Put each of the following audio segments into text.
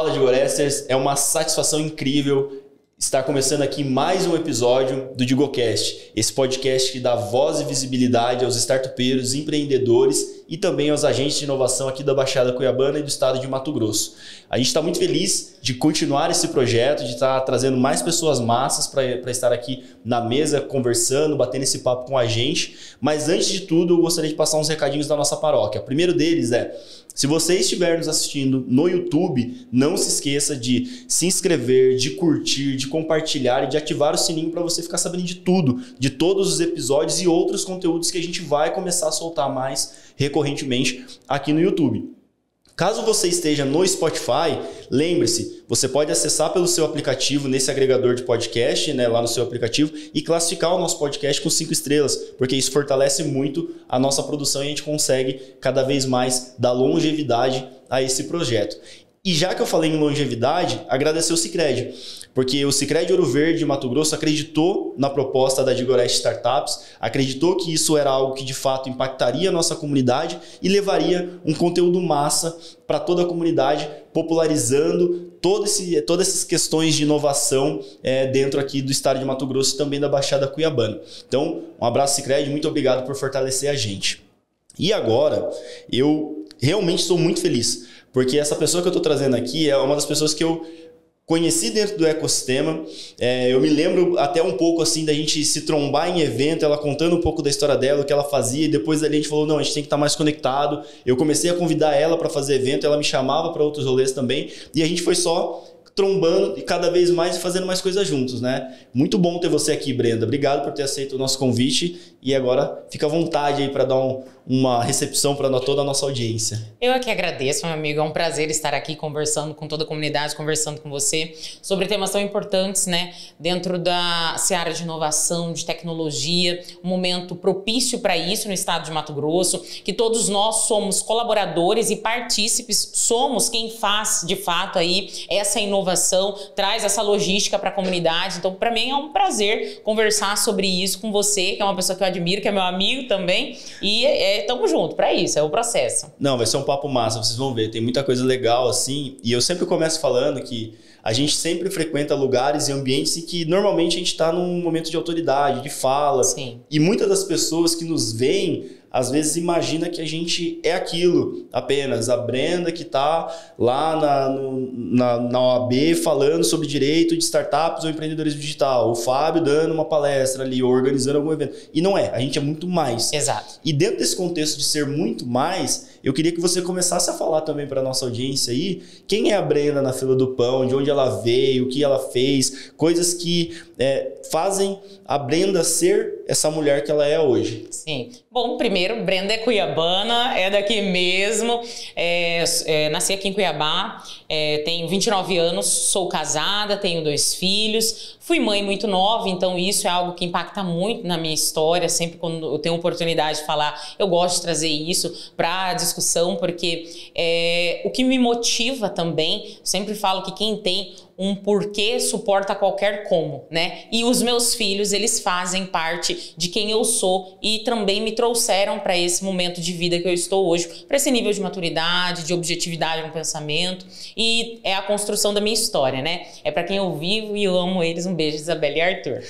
Fala, Digoresters, é uma satisfação incrível estar começando aqui mais um episódio do DigoCast, esse podcast que dá voz e visibilidade aos startupeiros, empreendedores e também aos agentes de inovação aqui da Baixada Cuiabana e do estado de Mato Grosso. A gente está muito feliz de continuar esse projeto, de estar trazendo mais pessoas massas para estar aqui na mesa, conversando, batendo esse papo com a gente. Mas antes de tudo, eu gostaria de passar uns recadinhos da nossa paróquia. O primeiro deles é: se você estiver nos assistindo no YouTube, não se esqueça de se inscrever, de curtir, de compartilhar e de ativar o sininho para você ficar sabendo de tudo, de todos os episódios e outros conteúdos que a gente vai começar a soltar mais recorrentemente aqui no YouTube. Caso você esteja no Spotify, lembre-se, você pode acessar pelo seu aplicativo, nesse agregador de podcast, né, lá no seu aplicativo, e classificar o nosso podcast com 5 estrelas, porque isso fortalece muito a nossa produção e a gente consegue cada vez mais dar longevidade a esse projeto. E já que eu falei em longevidade, agradecer o Sicredi, porque o Sicredi Ouro Verde Mato Grosso acreditou na proposta da Digorest Startups, acreditou que isso era algo que de fato impactaria a nossa comunidade e levaria um conteúdo massa para toda a comunidade, popularizando todas essas questões de inovação dentro aqui do estado de Mato Grosso e também da Baixada Cuiabana. Então, um abraço, Sicredi, muito obrigado por fortalecer a gente. E agora, eu realmente estou muito feliz, porque essa pessoa que eu estou trazendo aqui é uma das pessoas que eu conheci dentro do ecossistema. Eu me lembro até um pouco assim da gente se trombar em evento, ela contando um pouco da história dela, o que ela fazia, e depois dali a gente falou, não, a gente tem que estar mais conectado. Eu comecei a convidar ela para fazer evento, ela me chamava para outros rolês também, e a gente foi só trombando e cada vez mais fazendo mais coisas juntos, né? Muito bom ter você aqui, Brenda. Obrigado por ter aceito o nosso convite e agora fica à vontade aí para dar uma recepção para toda a nossa audiência. Eu aqui agradeço, meu amigo. É um prazer estar aqui conversando com toda a comunidade, conversando com você sobre temas tão importantes, né? Dentro da seara de inovação, de tecnologia, um momento propício para isso no estado de Mato Grosso, que todos nós somos colaboradores e partícipes, somos quem faz de fato aí essa inovação, traz essa logística para a comunidade. Então, para mim é um prazer conversar sobre isso com você, que é uma pessoa que eu admiro, que é meu amigo também, e tamo junto para isso, é o processo. Não, vai ser um papo massa, vocês vão ver, tem muita coisa legal assim, e eu sempre começo falando que a gente sempre frequenta lugares e ambientes em que normalmente a gente está num momento de autoridade, de fala. Sim. E muitas das pessoas que nos veem às vezes imagina que a gente é aquilo apenas, a Brenda que está lá na OAB falando sobre direito de startups ou empreendedorismo digital, o Fábio dando uma palestra ali, ou organizando algum evento. E não é, a gente é muito mais. Exato. E dentro desse contexto de ser muito mais, eu queria que você começasse a falar também para a nossa audiência aí, quem é a Brenda na fila do pão, de onde ela veio, o que ela fez, coisas que fazem a Brenda ser essa mulher que ela é hoje. Sim. Bom, primeiro, Brenda é cuiabana, é daqui mesmo, nasci aqui em Cuiabá, tenho 29 anos, sou casada, tenho 2 filhos, fui mãe muito nova, então isso é algo que impacta muito na minha história. Sempre quando eu tenho oportunidade de falar, eu gosto de trazer isso para a discussão, porque o que me motiva também, sempre falo que quem tem um porquê suporta qualquer como, né? E os meus filhos, eles fazem parte de quem eu sou e também me trouxeram para esse momento de vida que eu estou hoje, para esse nível de maturidade, de objetividade no pensamento, e é a construção da minha história, né? É para quem eu vivo e eu amo eles. Um beijo, Isabela e Arthur.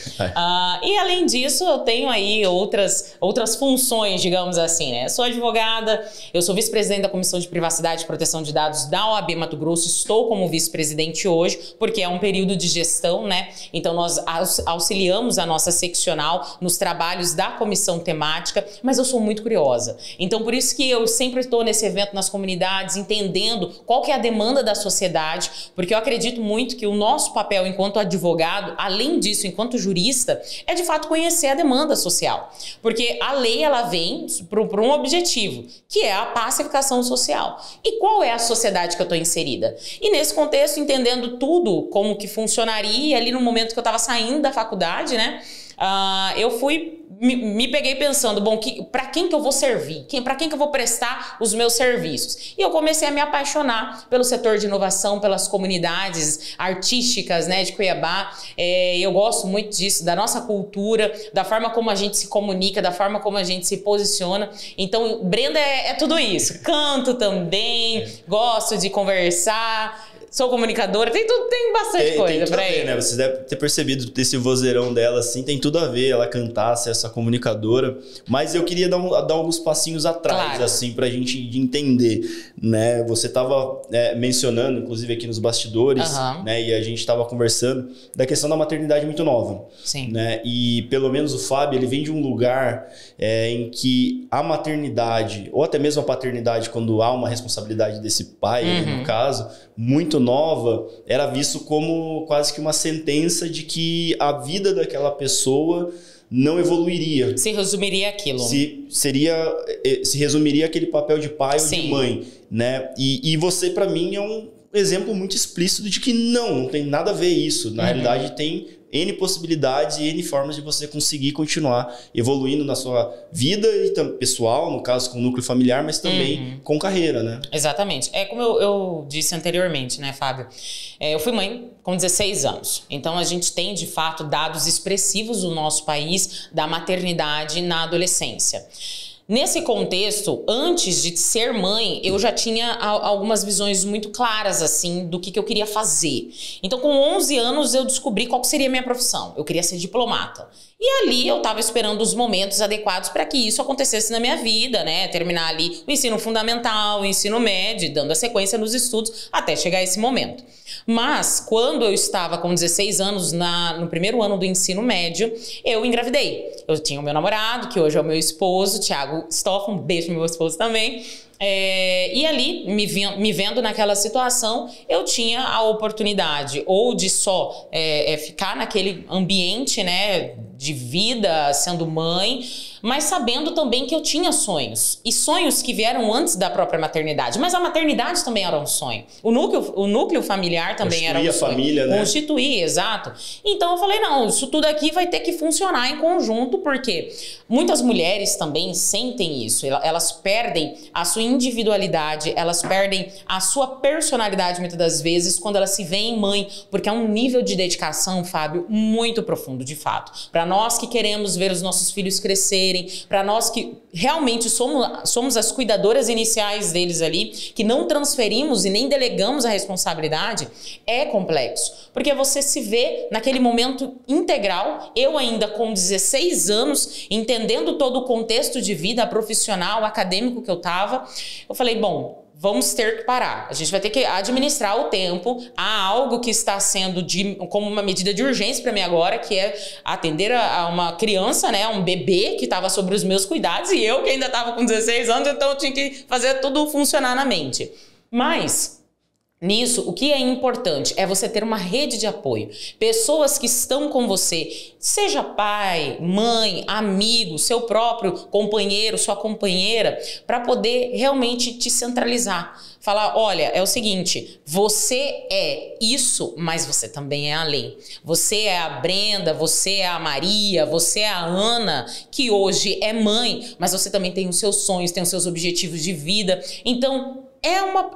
E além disso, eu tenho aí outras funções, digamos assim, né? Eu sou advogada, eu sou vice-presidente da Comissão de Privacidade e Proteção de Dados da OAB Mato Grosso, estou como vice-presidente hoje, porque é um período de gestão, né? Então nós auxiliamos a nossa seccional nos trabalhos da comissão temática, mas eu sou muito curiosa. Então por isso que eu sempre estou nesse evento nas comunidades, entendendo qual que é a demanda da sociedade, porque eu acredito muito que o nosso papel enquanto advogado, além disso, enquanto jurista, é de fato conhecer a demanda social. Porque a lei, ela vem para um objetivo, que é a pacificação social. E qual é a sociedade que eu estou inserida? E nesse contexto, entendendo tudo, como que funcionaria ali no momento que eu estava saindo da faculdade, né? Eu me peguei pensando, bom, para quem que eu vou servir? Para quem que eu vou prestar os meus serviços? E eu comecei a me apaixonar pelo setor de inovação, pelas comunidades artísticas, né, de Cuiabá. Eu gosto muito disso, da nossa cultura, da forma como a gente se comunica, da forma como a gente se posiciona. Então, Brenda é tudo isso. Canto também, gosto de conversar. sou comunicadora, tem bastante coisa pra ver, ele. Né? Você deve ter percebido desse vozeirão dela, assim, tem tudo a ver ela cantar, ser essa comunicadora. Mas eu queria dar alguns passinhos atrás, assim, pra gente entender, né? Você tava mencionando, inclusive aqui nos bastidores, né? E a gente tava conversando da questão da maternidade muito nova. Sim. Né? E pelo menos o Fábio, ele vem de um lugar em que a maternidade, ou até mesmo a paternidade, quando há uma responsabilidade desse pai, no caso, muito nova, era visto como quase que uma sentença de que a vida daquela pessoa não evoluiria. Se resumiria aquilo. Se resumiria aquele papel de pai ou de mãe. Né? E você, para mim, é um exemplo muito explícito de que não tem nada a ver isso. Na realidade, tem N possibilidades e N formas de você conseguir continuar evoluindo na sua vida e pessoal, no caso com o núcleo familiar, mas também com carreira, né? Exatamente. É como eu disse anteriormente, né, Fábio? Eu fui mãe com 16 anos. Então, a gente tem, de fato, dados expressivos do nosso país da maternidade na adolescência. Nesse contexto, antes de ser mãe, eu já tinha algumas visões muito claras, assim, do que eu queria fazer. Então, com 11 anos, eu descobri qual seria a minha profissão. Eu queria ser diplomata. E ali eu estava esperando os momentos adequados para que isso acontecesse na minha vida, né? Terminar ali o ensino fundamental, o ensino médio, dando a sequência nos estudos até chegar a esse momento. Mas, quando eu estava com 16 anos, no primeiro ano do ensino médio, eu engravidei. Eu tinha o meu namorado, que hoje é o meu esposo, Thiago Stoff, um beijo pro meu esposo também. E ali, me vendo naquela situação, eu tinha a oportunidade ou de só ficar naquele ambiente, né, de vida, sendo mãe, mas sabendo também que eu tinha sonhos. E sonhos que vieram antes da própria maternidade. Mas a maternidade também era um sonho. O núcleo familiar também era um sonho. Constituir a família, né? Constituir, exato. Então eu falei, não, isso tudo aqui vai ter que funcionar em conjunto, porque muitas mulheres também sentem isso. Elas perdem a sua individualidade, elas perdem a sua personalidade muitas das vezes quando elas se veem mãe, porque é um nível de dedicação, Fábio, muito profundo, de fato. Para nós que queremos ver os nossos filhos crescerem, para nós que realmente somos as cuidadoras iniciais deles ali, que não transferimos e nem delegamos a responsabilidade, é complexo. Porque você se vê naquele momento integral, eu ainda com 16 anos, entendendo todo o contexto de vida profissional, acadêmico que eu tava, eu falei, bom, vamos ter que parar. A gente vai ter que administrar o tempo. Há algo que está sendo como uma medida de urgência para mim agora, que é atender a uma criança, né, um bebê que estava sobre os meus cuidados e eu que ainda estava com 16 anos, então eu tinha que fazer tudo funcionar na mente. Mas nisso, o que é importante é você ter uma rede de apoio. Pessoas que estão com você, seja pai, mãe, amigo, seu próprio companheiro, sua companheira, para poder realmente te centralizar. Falar, olha, é o seguinte, você é isso, mas você também é além. Você é a Brenda, você é a Maria, você é a Ana, que hoje é mãe, mas você também tem os seus sonhos, tem os seus objetivos de vida. Então,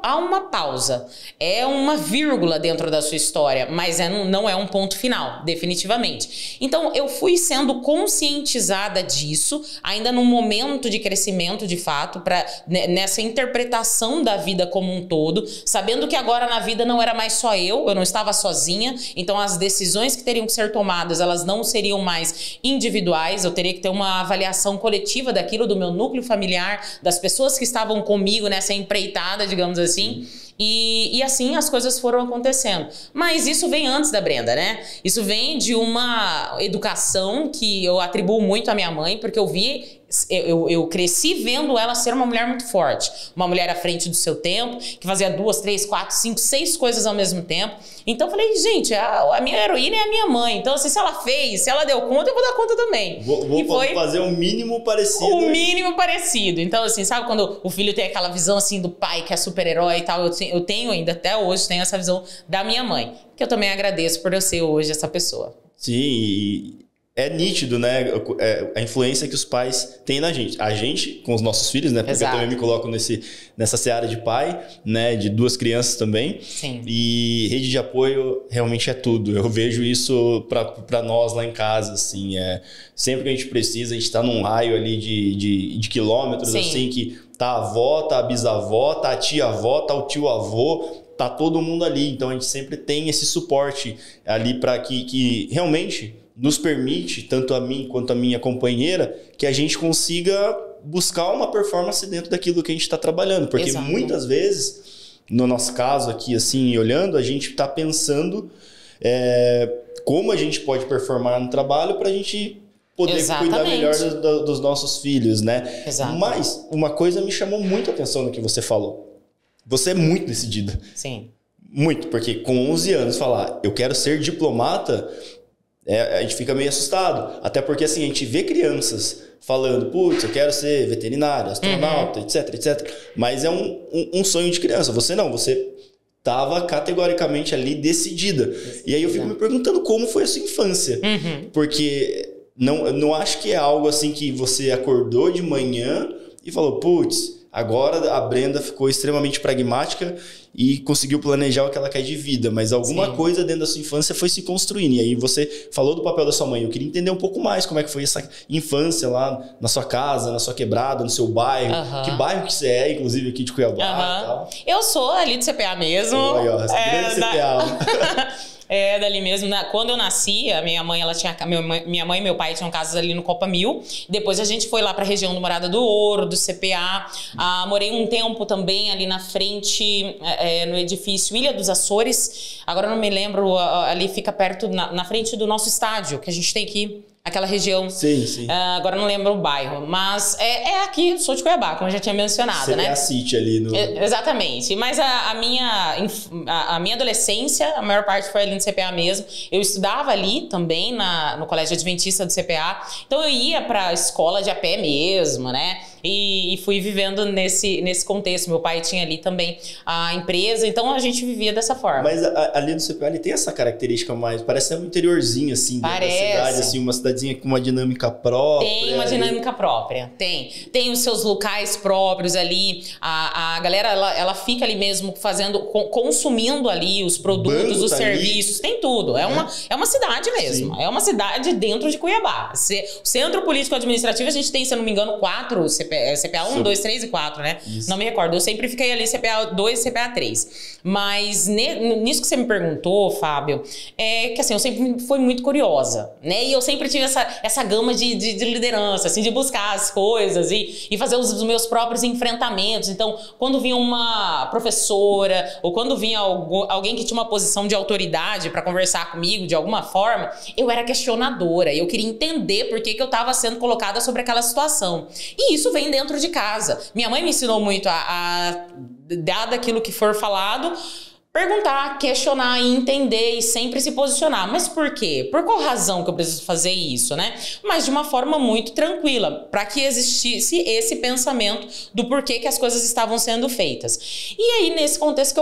há uma pausa, é uma vírgula dentro da sua história, mas não é um ponto final, definitivamente. Então, eu fui sendo conscientizada disso, ainda num momento de crescimento, de fato, nessa interpretação da vida como um todo, sabendo que agora na vida não era mais só eu não estava sozinha, então as decisões que teriam que ser tomadas, elas não seriam mais individuais, eu teria que ter uma avaliação coletiva daquilo, do meu núcleo familiar, das pessoas que estavam comigo nessa empreitada, digamos assim, e assim as coisas foram acontecendo. Mas isso vem antes da Brenda, né? Isso vem de uma educação que eu atribuo muito à minha mãe, porque eu cresci vendo ela ser uma mulher muito forte, uma mulher à frente do seu tempo, que fazia 2, 3, 4, 5, 6 coisas ao mesmo tempo. Então eu falei, gente, a minha heroína é a minha mãe, então assim, se ela fez, se ela deu conta, eu vou dar conta também. Vou fazer o mínimo parecido. O mínimo parecido. Então assim, sabe quando o filho tem aquela visão assim do pai que é super-herói e tal, eu tenho ainda, até hoje, tenho essa visão da minha mãe, que eu também agradeço por eu ser hoje essa pessoa. Sim, e é nítido, né, a influência que os pais têm na gente. A gente, com os nossos filhos, né, porque Exato. eu também me coloco nessa seara de pai, né, de 2 crianças também. Sim. E rede de apoio realmente é tudo. Eu vejo isso para nós lá em casa, assim, sempre que a gente precisa, a gente tá num raio ali de quilômetros, Sim. assim, que tá a avó, tá a bisavó, tá a tia-avó, tá o tio-avô, tá todo mundo ali. Então a gente sempre tem esse suporte ali para que realmente nos permite, tanto a mim quanto a minha companheira, que a gente consiga buscar uma performance dentro daquilo que a gente está trabalhando. Porque muitas vezes, no nosso caso aqui, assim, olhando, a gente está pensando como a gente pode performar no trabalho para a gente poder cuidar melhor dos nossos filhos, né? Exato. Mas uma coisa me chamou muito a atenção no que você falou. Você é muito decidida. Sim. Muito, porque com 11 anos falar, eu quero ser diplomata, a gente fica meio assustado. Até porque assim, a gente vê crianças falando, putz, eu quero ser veterinário, astronauta, etc, etc. Mas é um sonho de criança. Você não, você estava categoricamente ali decidida. E aí eu fico me perguntando como foi a sua infância. Porque não acho que é algo assim que você acordou de manhã e falou, putz, agora a Brenda ficou extremamente pragmática e conseguiu planejar o que ela quer de vida, mas alguma coisa dentro da sua infância foi se construindo. E aí você falou do papel da sua mãe. Eu queria entender um pouco mais como é que foi essa infância lá na sua casa, na sua quebrada, no seu bairro. Que bairro que você é, inclusive aqui de Cuiabá e tal. Eu sou ali do CPA mesmo. Grande CPA. Dali mesmo. Quando eu nasci, a minha mãe e meu pai tinham casas ali no Copa 1000. Depois a gente foi lá pra região do Morada do Ouro, do CPA. Morei um tempo também ali na frente, no edifício Ilha dos Açores. Agora eu não me lembro, ali fica perto, na frente do nosso estádio, que a gente tem aqui. Aquela região. Sim. Agora não lembro o bairro. Mas aqui, sou de Cuiabá, como eu já tinha mencionado, né? CPA City ali no... Exatamente. Mas a minha adolescência, a maior parte foi ali no CPA mesmo. Eu estudava ali também, no Colégio Adventista do CPA. Então eu ia pra escola de a pé mesmo, né? E fui vivendo nesse contexto. Meu pai tinha ali também a empresa, então a gente vivia dessa forma. Mas ali no CPA ele tem essa característica mais, parece ser um interiorzinho assim, da cidade, assim, uma cidadezinha com uma dinâmica própria. Tem uma dinâmica própria, tem os seus locais próprios ali, a galera ela fica ali mesmo consumindo ali os produtos, os serviços, tem tudo. É uma cidade mesmo, é uma cidade dentro de Cuiabá. O Centro Político Administrativo a gente tem, se eu não me engano, 4 CPA 1, 2, 3 e 4, né? Isso. Não me recordo. Eu sempre fiquei ali CPA 2 e CPA 3. Mas nisso que você me perguntou, Fábio, que assim, eu sempre fui muito curiosa, né? E eu sempre tive essa gama de liderança, assim, de buscar as coisas e fazer os meus próprios enfrentamentos. Então, quando vinha uma professora ou quando vinha alguém que tinha uma posição de autoridade para conversar comigo de alguma forma, eu era questionadora. Eu queria entender por que eu estava sendo colocada sobre aquela situação. E isso vem dentro de casa. Minha mãe me ensinou muito dado aquilo que for falado, perguntar, questionar e entender e sempre se posicionar. Mas por quê? Por qual razão que eu preciso fazer isso, né? Mas de uma forma muito tranquila, para que existisse esse pensamento do porquê que as coisas estavam sendo feitas. E aí, nesse contexto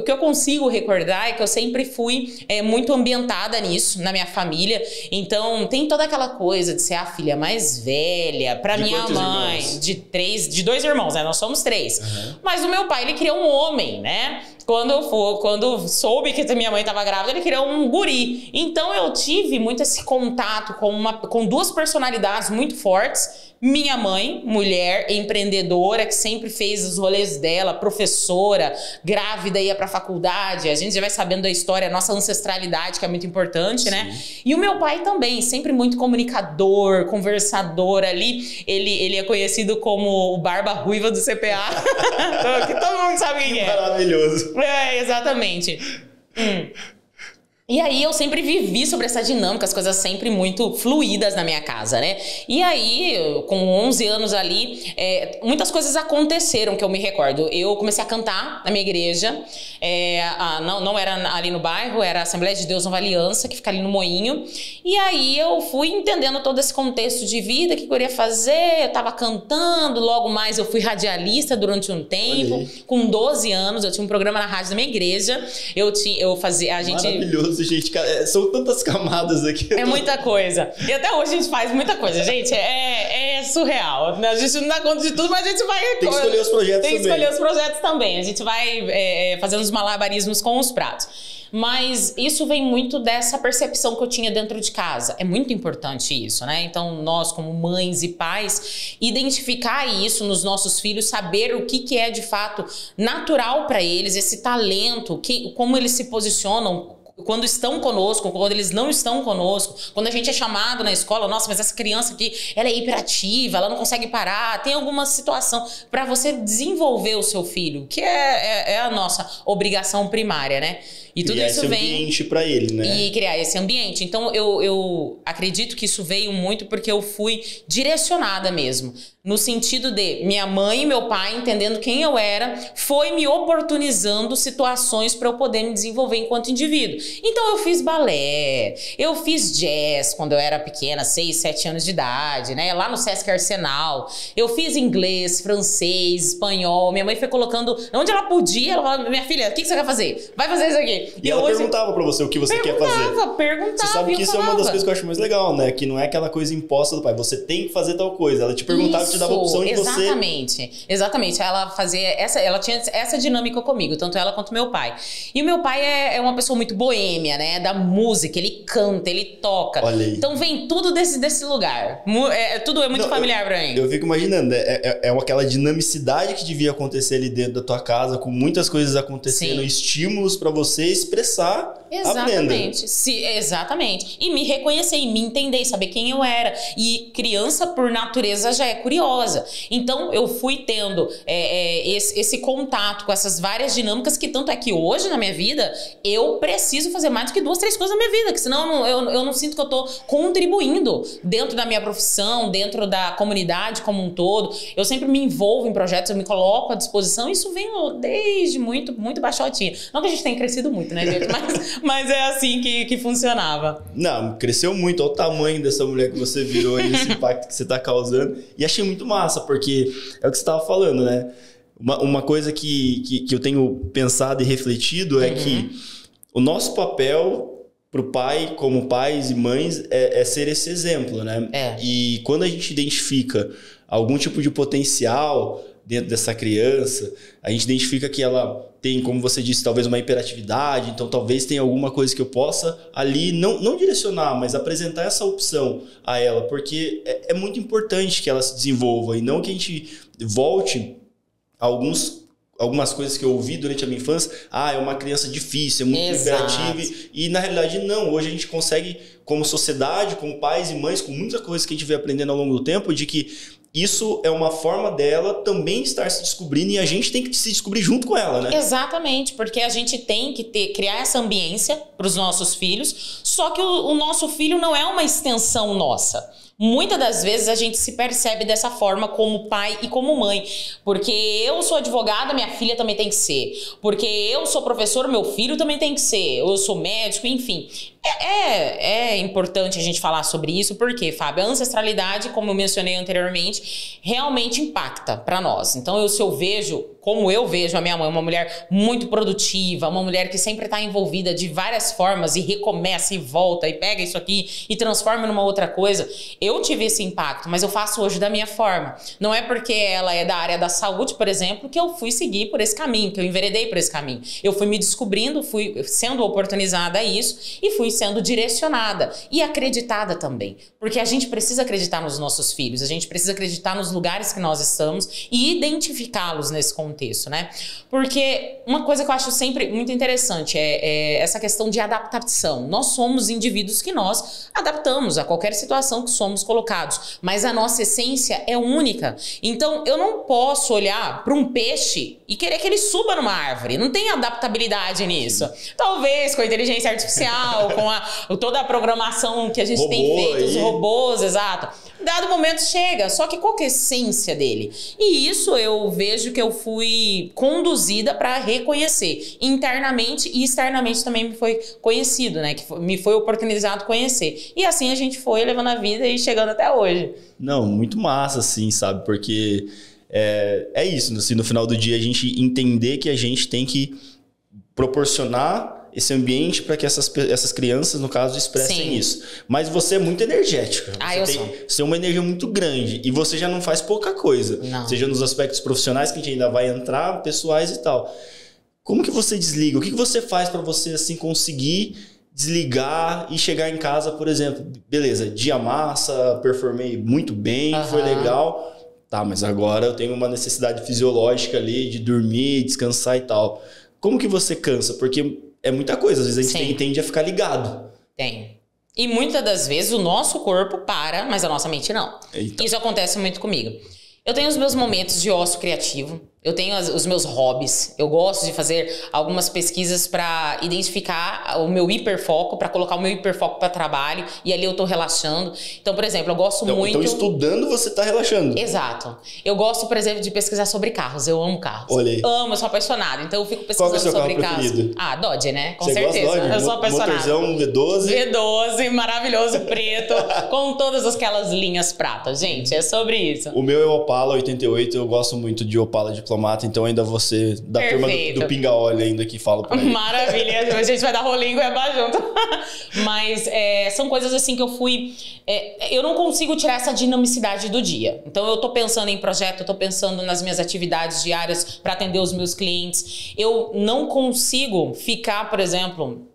que eu consigo recordar é que eu sempre fui muito ambientada nisso, na minha família. Então, tem toda aquela coisa de ser a filha mais velha, para minha mãe, irmãos? De 2 irmãos, né? Nós somos 3. Mas o meu pai, ele queria um homem, né? Quando soube que minha mãe estava grávida, ele queria um guri. Então eu tive muito esse contato com 2 personalidades muito fortes. Minha mãe, mulher, empreendedora, que sempre fez os rolês dela, professora, grávida, ia pra faculdade. A gente já vai sabendo da história, a nossa ancestralidade, que é muito importante, né? E o meu pai também, sempre muito comunicador, conversador ali. Ele é conhecido como o Barba Ruiva do CPA. Que todo mundo sabe quem é. Maravilhoso. Exatamente. E aí eu sempre vivi sobre essa dinâmica, as coisas sempre muito fluídas na minha casa, né? E aí, com 11 anos ali, muitas coisas aconteceram que eu me recordo. Eu comecei a cantar na minha igreja, não era ali no bairro, era a Assembleia de Deus Nova Aliança, que fica ali no Moinho. E aí eu fui entendendo todo esse contexto de vida, o que eu iria fazer, eu tava cantando, logo mais eu fui radialista durante um tempo. Com 12 anos, eu tinha um programa na rádio da minha igreja, eu fazia, a gente... Maravilhoso. Gente, são tantas camadas aqui. É muita coisa. E até hoje a gente faz muita coisa, gente. É surreal. A gente não dá conta de tudo, mas a gente vai... Tem que escolher os projetos também. Tem que escolher os projetos também. A gente vai fazendo os malabarismos com os pratos. Mas isso vem muito dessa percepção que eu tinha dentro de casa. É muito importante isso, né? Então, nós, como mães e pais, identificar isso nos nossos filhos, saber o que é de fato natural para eles, esse talento, como eles se posicionam quando estão conosco, quando eles não estão conosco, quando a gente é chamado na escola, nossa, mas essa criança aqui, ela é hiperativa, ela não consegue parar, tem alguma situação para você desenvolver o seu filho, que é a nossa obrigação primária, né? E tudo isso vem... Criar esse ambiente para ele, né? E criar esse ambiente. Então, eu acredito que isso veio muito porque eu fui direcionada mesmo. No sentido de minha mãe e meu pai, entendendo quem eu era, foi me oportunizando situações para eu poder me desenvolver enquanto indivíduo. Então, eu fiz balé, eu fiz jazz quando eu era pequena, 6, 7 anos de idade, né? Lá no Sesc Arsenal. Eu fiz inglês, francês, espanhol. Minha mãe foi colocando... Onde ela podia, ela falava, minha filha, o que você quer fazer? Vai fazer isso aqui. E ela perguntava pra você o que você quer fazer. Perguntava. Você sabe que isso é uma das coisas que eu acho mais legal, né? Que não é aquela coisa imposta do pai. Você tem que fazer tal coisa. Ela te perguntava e te dava a opção de você... Exatamente. Ela fazia ela tinha essa dinâmica comigo, tanto ela quanto meu pai. E o meu pai é uma pessoa muito boêmia, né? Da música, ele canta, ele toca. Olha aí. Então vem tudo desse lugar. Tudo é muito familiar pra mim. Eu fico imaginando, aquela dinamicidade que devia acontecer ali dentro da tua casa, com muitas coisas acontecendo, sim, estímulos pra você expressar a venda. Exatamente. E me reconhecer, e me entender, saber quem eu era. E criança, por natureza, já é curiosa. Então, eu fui tendo esse contato com essas várias dinâmicas, que tanto é que hoje, na minha vida, eu preciso fazer mais do que 2, 3 coisas na minha vida, que senão eu não sinto que eu tô contribuindo dentro da minha profissão, dentro da comunidade como um todo. Eu sempre me envolvo em projetos, eu me coloco à disposição. Isso vem desde muito, muito baixotinha. Não que a gente tenha crescido muito, né, gente? Mas é assim que funcionava. Não, cresceu muito. Olha o tamanho dessa mulher que você virou e esse impacto que você tá causando. E achei muito massa, porque é o que você tava falando, né? Uma coisa que eu tenho pensado e refletido é que o nosso papel pro pai, como pais e mães, é ser esse exemplo, né? E quando a gente identifica algum tipo de potencial dentro dessa criança, a gente identifica que ela tem, como você disse, talvez uma hiperatividade, então talvez tenha alguma coisa que eu possa ali, não direcionar, mas apresentar essa opção a ela, porque é muito importante que ela se desenvolva e não que a gente volte a algumas coisas que eu ouvi durante a minha infância. É uma criança difícil, é muito hiperativa, e na realidade não. Hoje a gente consegue, como sociedade, como pais e mães, com muitas coisas que a gente vem aprendendo ao longo do tempo, de que isso é uma forma dela também estar se descobrindo e a gente tem que se descobrir junto com ela, né? Exatamente, porque a gente tem que criar essa ambiência para os nossos filhos, só que o nosso filho não é uma extensão nossa. Muitas das vezes a gente se percebe dessa forma como pai e como mãe. Porque eu sou advogada, minha filha também tem que ser. Porque eu sou professor, meu filho também tem que ser. Eu sou médico, enfim. É importante a gente falar sobre isso, porque, Fábio, a ancestralidade, como eu mencionei anteriormente, realmente impacta para nós. Então, se eu vejo, como eu vejo a minha mãe, uma mulher muito produtiva, uma mulher que sempre está envolvida de várias formas e recomeça e volta e pega isso aqui e transforma numa outra coisa, eu tive esse impacto, mas eu faço hoje da minha forma. Não é porque ela é da área da saúde, por exemplo, que eu fui seguir por esse caminho, que eu enveredei por esse caminho. Eu fui me descobrindo, fui sendo oportunizada a isso e fui sendo direcionada e acreditada também. Porque a gente precisa acreditar nos nossos filhos, a gente precisa acreditar nos lugares que nós estamos e identificá-los nesse contexto, né? Porque uma coisa que eu acho sempre muito interessante é essa questão de adaptação. Nós somos indivíduos que nós adaptamos a qualquer situação que somos colocados, mas a nossa essência é única. Então, eu não posso olhar para um peixe e querer que ele suba numa árvore. Não tem adaptabilidade nisso. Talvez com a inteligência artificial, com toda a programação que a gente tem feito, os robôs, exato. Dado momento chega, só que qual que é a essência dele? E isso eu vejo que eu fui conduzida para reconhecer. Internamente e externamente também me foi conhecido, né? Que me foi oportunizado conhecer. E assim a gente foi levando a vida e chegando até hoje. Não, muito massa, assim, sabe? Porque é isso, assim, no final do dia a gente entender que a gente tem que proporcionar esse ambiente para que essas crianças, no caso, expressem Sim. isso. Mas você é muito energética. Você tem uma energia muito grande e você já não faz pouca coisa. Não. Seja nos aspectos profissionais, que a gente ainda vai entrar, pessoais e tal. Como que você desliga? O que você faz para você assim conseguir desligar e chegar em casa, por exemplo, beleza, dia massa, performei muito bem, foi legal, tá, mas agora eu tenho uma necessidade fisiológica ali de dormir, descansar e tal. Como que você cansa? Porque é muita coisa, às vezes a gente tende a ficar ligado. Tem. E muitas das vezes o nosso corpo para, mas a nossa mente não. Eita. Isso acontece muito comigo. Eu tenho os meus momentos de ócio criativo. Eu tenho os meus hobbies. Eu gosto de fazer algumas pesquisas para identificar o meu hiperfoco, para colocar o meu hiperfoco para trabalho. E ali eu tô relaxando. Então, por exemplo, eu gosto muito... Então, estudando, você tá relaxando. Exato. Eu gosto, por exemplo, de pesquisar sobre carros. Eu amo carros. Olhei. Amo, eu sou apaixonada. Então, eu fico pesquisando sobre carros. Preferido? Ah, Dodge, né? Com você certeza. Gosta de Dodge? Eu sou apaixonada. Motorzão V12. V12, maravilhoso, preto, com todas aquelas linhas pratas. Gente, é sobre isso. O meu é o Opala 88. Eu gosto muito de Opala Diplomata. Então, ainda você da turma do Pinga Óleo ainda que fala por aí. Maravilha, a gente vai dar rolinho e Cuiabá junto. Mas são coisas assim que eu fui... eu não consigo tirar essa dinamicidade do dia. Então eu tô pensando em projeto, eu tô pensando nas minhas atividades diárias para atender os meus clientes. Eu não consigo ficar, por exemplo...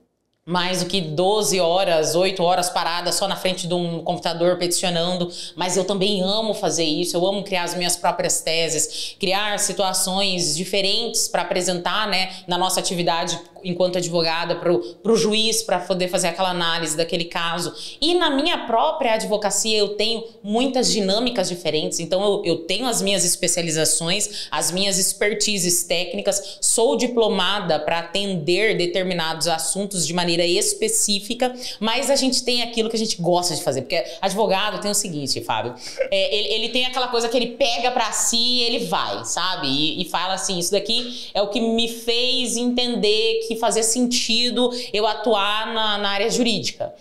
mais do que 12 horas, 8 horas parada só na frente de um computador peticionando, mas eu também amo fazer isso, eu amo criar as minhas próprias teses, criar situações diferentes para apresentar, né, na nossa atividade enquanto advogada pro juiz, para poder fazer aquela análise daquele caso. E na minha própria advocacia eu tenho muitas dinâmicas diferentes, então eu tenho as minhas especializações, as minhas expertises técnicas, sou diplomada para atender determinados assuntos de maneira específica, mas a gente tem aquilo que a gente gosta de fazer, porque advogado tem o seguinte, Fábio, ele tem aquela coisa que ele pega pra si e ele vai, sabe? E fala assim, isso daqui é o que me fez entender que fazia sentido eu atuar na área jurídica.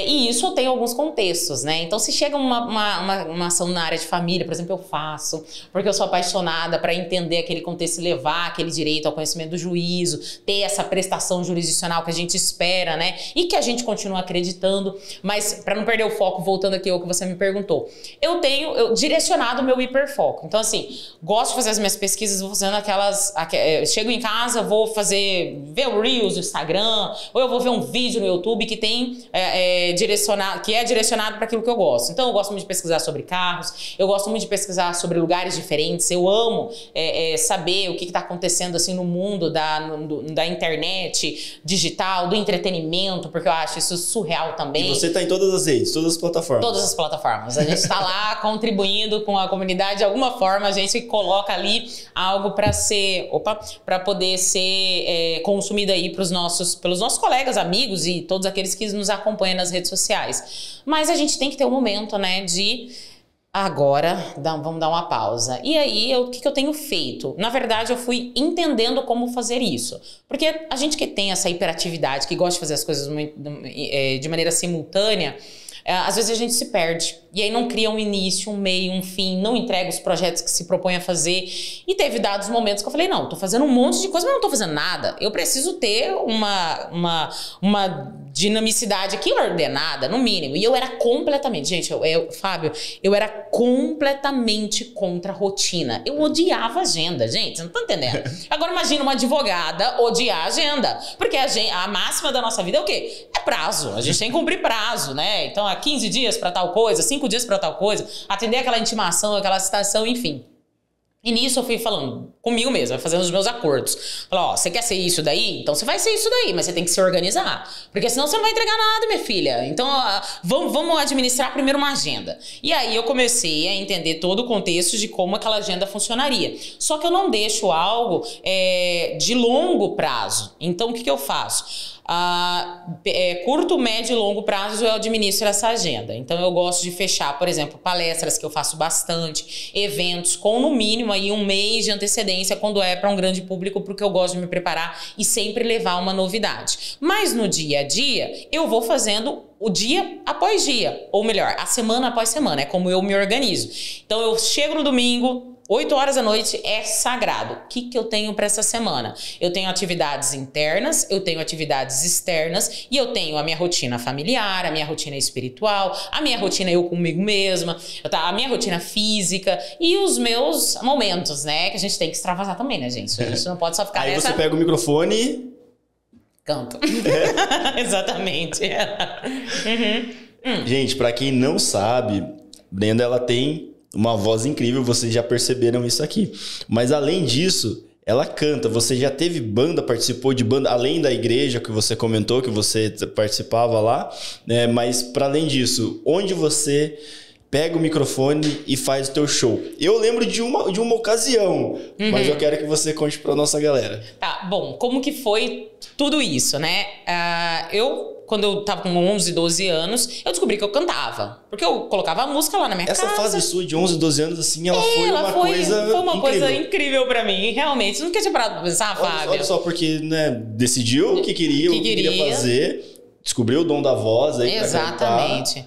E isso tem alguns contextos, né? Então, se chega uma ação na área de família, por exemplo, eu faço, porque eu sou apaixonada para entender aquele contexto e levar aquele direito ao conhecimento do juízo, ter essa prestação jurisdicional que a gente espera, né? E que a gente continua acreditando. Mas, para não perder o foco, voltando aqui ao que você me perguntou, eu tenho direcionado o meu hiperfoco. Então, assim, gosto de fazer as minhas pesquisas, vou fazendo chego em casa, vou ver o Reels do Instagram, ou eu vou ver um vídeo no YouTube que tem... direcionado para aquilo que eu gosto. Então, eu gosto muito de pesquisar sobre carros, eu gosto muito de pesquisar sobre lugares diferentes, eu amo saber o que está acontecendo assim, no mundo da internet digital, do entretenimento, porque eu acho isso surreal também. E você está em todas as redes, todas as plataformas? Todas as plataformas. A gente está lá contribuindo com a comunidade, de alguma forma a gente coloca ali algo para poder ser consumido aí pelos nossos colegas, amigos e todos aqueles que nos acompanham nas redes sociais. Mas a gente tem que ter um momento, né, de agora, vamos dar uma pausa. E aí, o que eu tenho feito? Na verdade, eu fui entendendo como fazer isso. Porque a gente que tem essa hiperatividade, que gosta de fazer as coisas de maneira simultânea, às vezes a gente se perde. E aí não cria um início, um meio, um fim, não entrega os projetos que se propõe a fazer. E teve dados momentos que eu falei, não, tô fazendo um monte de coisa, mas não tô fazendo nada. Eu preciso ter uma dinamicidade aqui ordenada, no mínimo. E eu era completamente, gente, Fábio, eu era completamente contra a rotina. Eu odiava a agenda, gente, você não tá entendendo? Agora imagina uma advogada odiar a agenda. Porque a máxima da nossa vida é o quê? É prazo. A gente tem que cumprir prazo, né? Então, há 15 dias para tal coisa, 5 dias para tal coisa, atender aquela intimação, aquela citação, enfim. E nisso eu fui falando comigo mesma, fazendo os meus acordos. Falar, você quer ser isso daí? Então você vai ser isso daí, mas você tem que se organizar. Porque senão você não vai entregar nada, minha filha. Então vamos administrar primeiro uma agenda. E aí eu comecei a entender todo o contexto de como aquela agenda funcionaria. Só que eu não deixo algo de longo prazo. Então o que eu faço? Curto, médio e longo prazo eu administro essa agenda. Então eu gosto de fechar, por exemplo, palestras que eu faço bastante, eventos com no mínimo aí 1 mês de antecedência quando é para um grande público, porque eu gosto de me preparar e sempre levar uma novidade. Mas no dia a dia eu vou fazendo o dia após dia, ou melhor, a semana após semana, é como eu me organizo. Então eu chego no domingo, 8 horas da noite é sagrado. O que eu tenho para essa semana? Eu tenho atividades internas, eu tenho atividades externas e eu tenho a minha rotina familiar, a minha rotina espiritual, a minha rotina eu comigo mesma, a minha rotina física e os meus momentos, né? Que a gente tem que extravasar também, né, gente? A gente não pode só ficar Aí nessa... você pega o microfone e... Canto. Exatamente. Gente, pra quem não sabe, Brenda, ela tem uma voz incrível, vocês já perceberam isso aqui. Mas além disso, ela canta. Você já teve banda, participou de banda, além da igreja que você comentou, que você participava lá, né? Mas para além disso, onde você pega o microfone e faz o teu show? Eu lembro de uma ocasião, mas eu quero que você conte pra nossa galera. Tá, bom, como que foi tudo isso, né? Quando eu tava com 11, 12 anos, eu descobri que eu cantava. Porque eu colocava a música lá na minha casa. Essa fase sua de 11, 12 anos, assim, ela foi uma coisa incrível pra mim, realmente. Eu nunca tinha parado pra pensar, Fábio. Olha só, porque, né, decidiu o que queria fazer... Descobriu o dom da voz aí. Exatamente.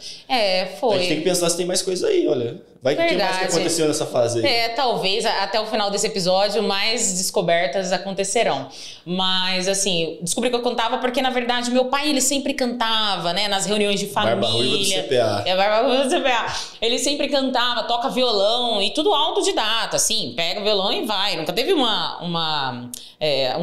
Foi. A gente tem que pensar se tem mais coisa aí, olha. Vai que o que mais que aconteceu nessa fase aí? Talvez até o final desse episódio mais descobertas acontecerão. Mas, assim, descobri que eu cantava porque, na verdade, meu pai, ele sempre cantava, né? Nas reuniões de família. Barba Ruiva do CPA. Barba Ruiva do CPA. Ele sempre cantava, toca violão e tudo autodidata, assim. Pega o violão e vai. Nunca teve uma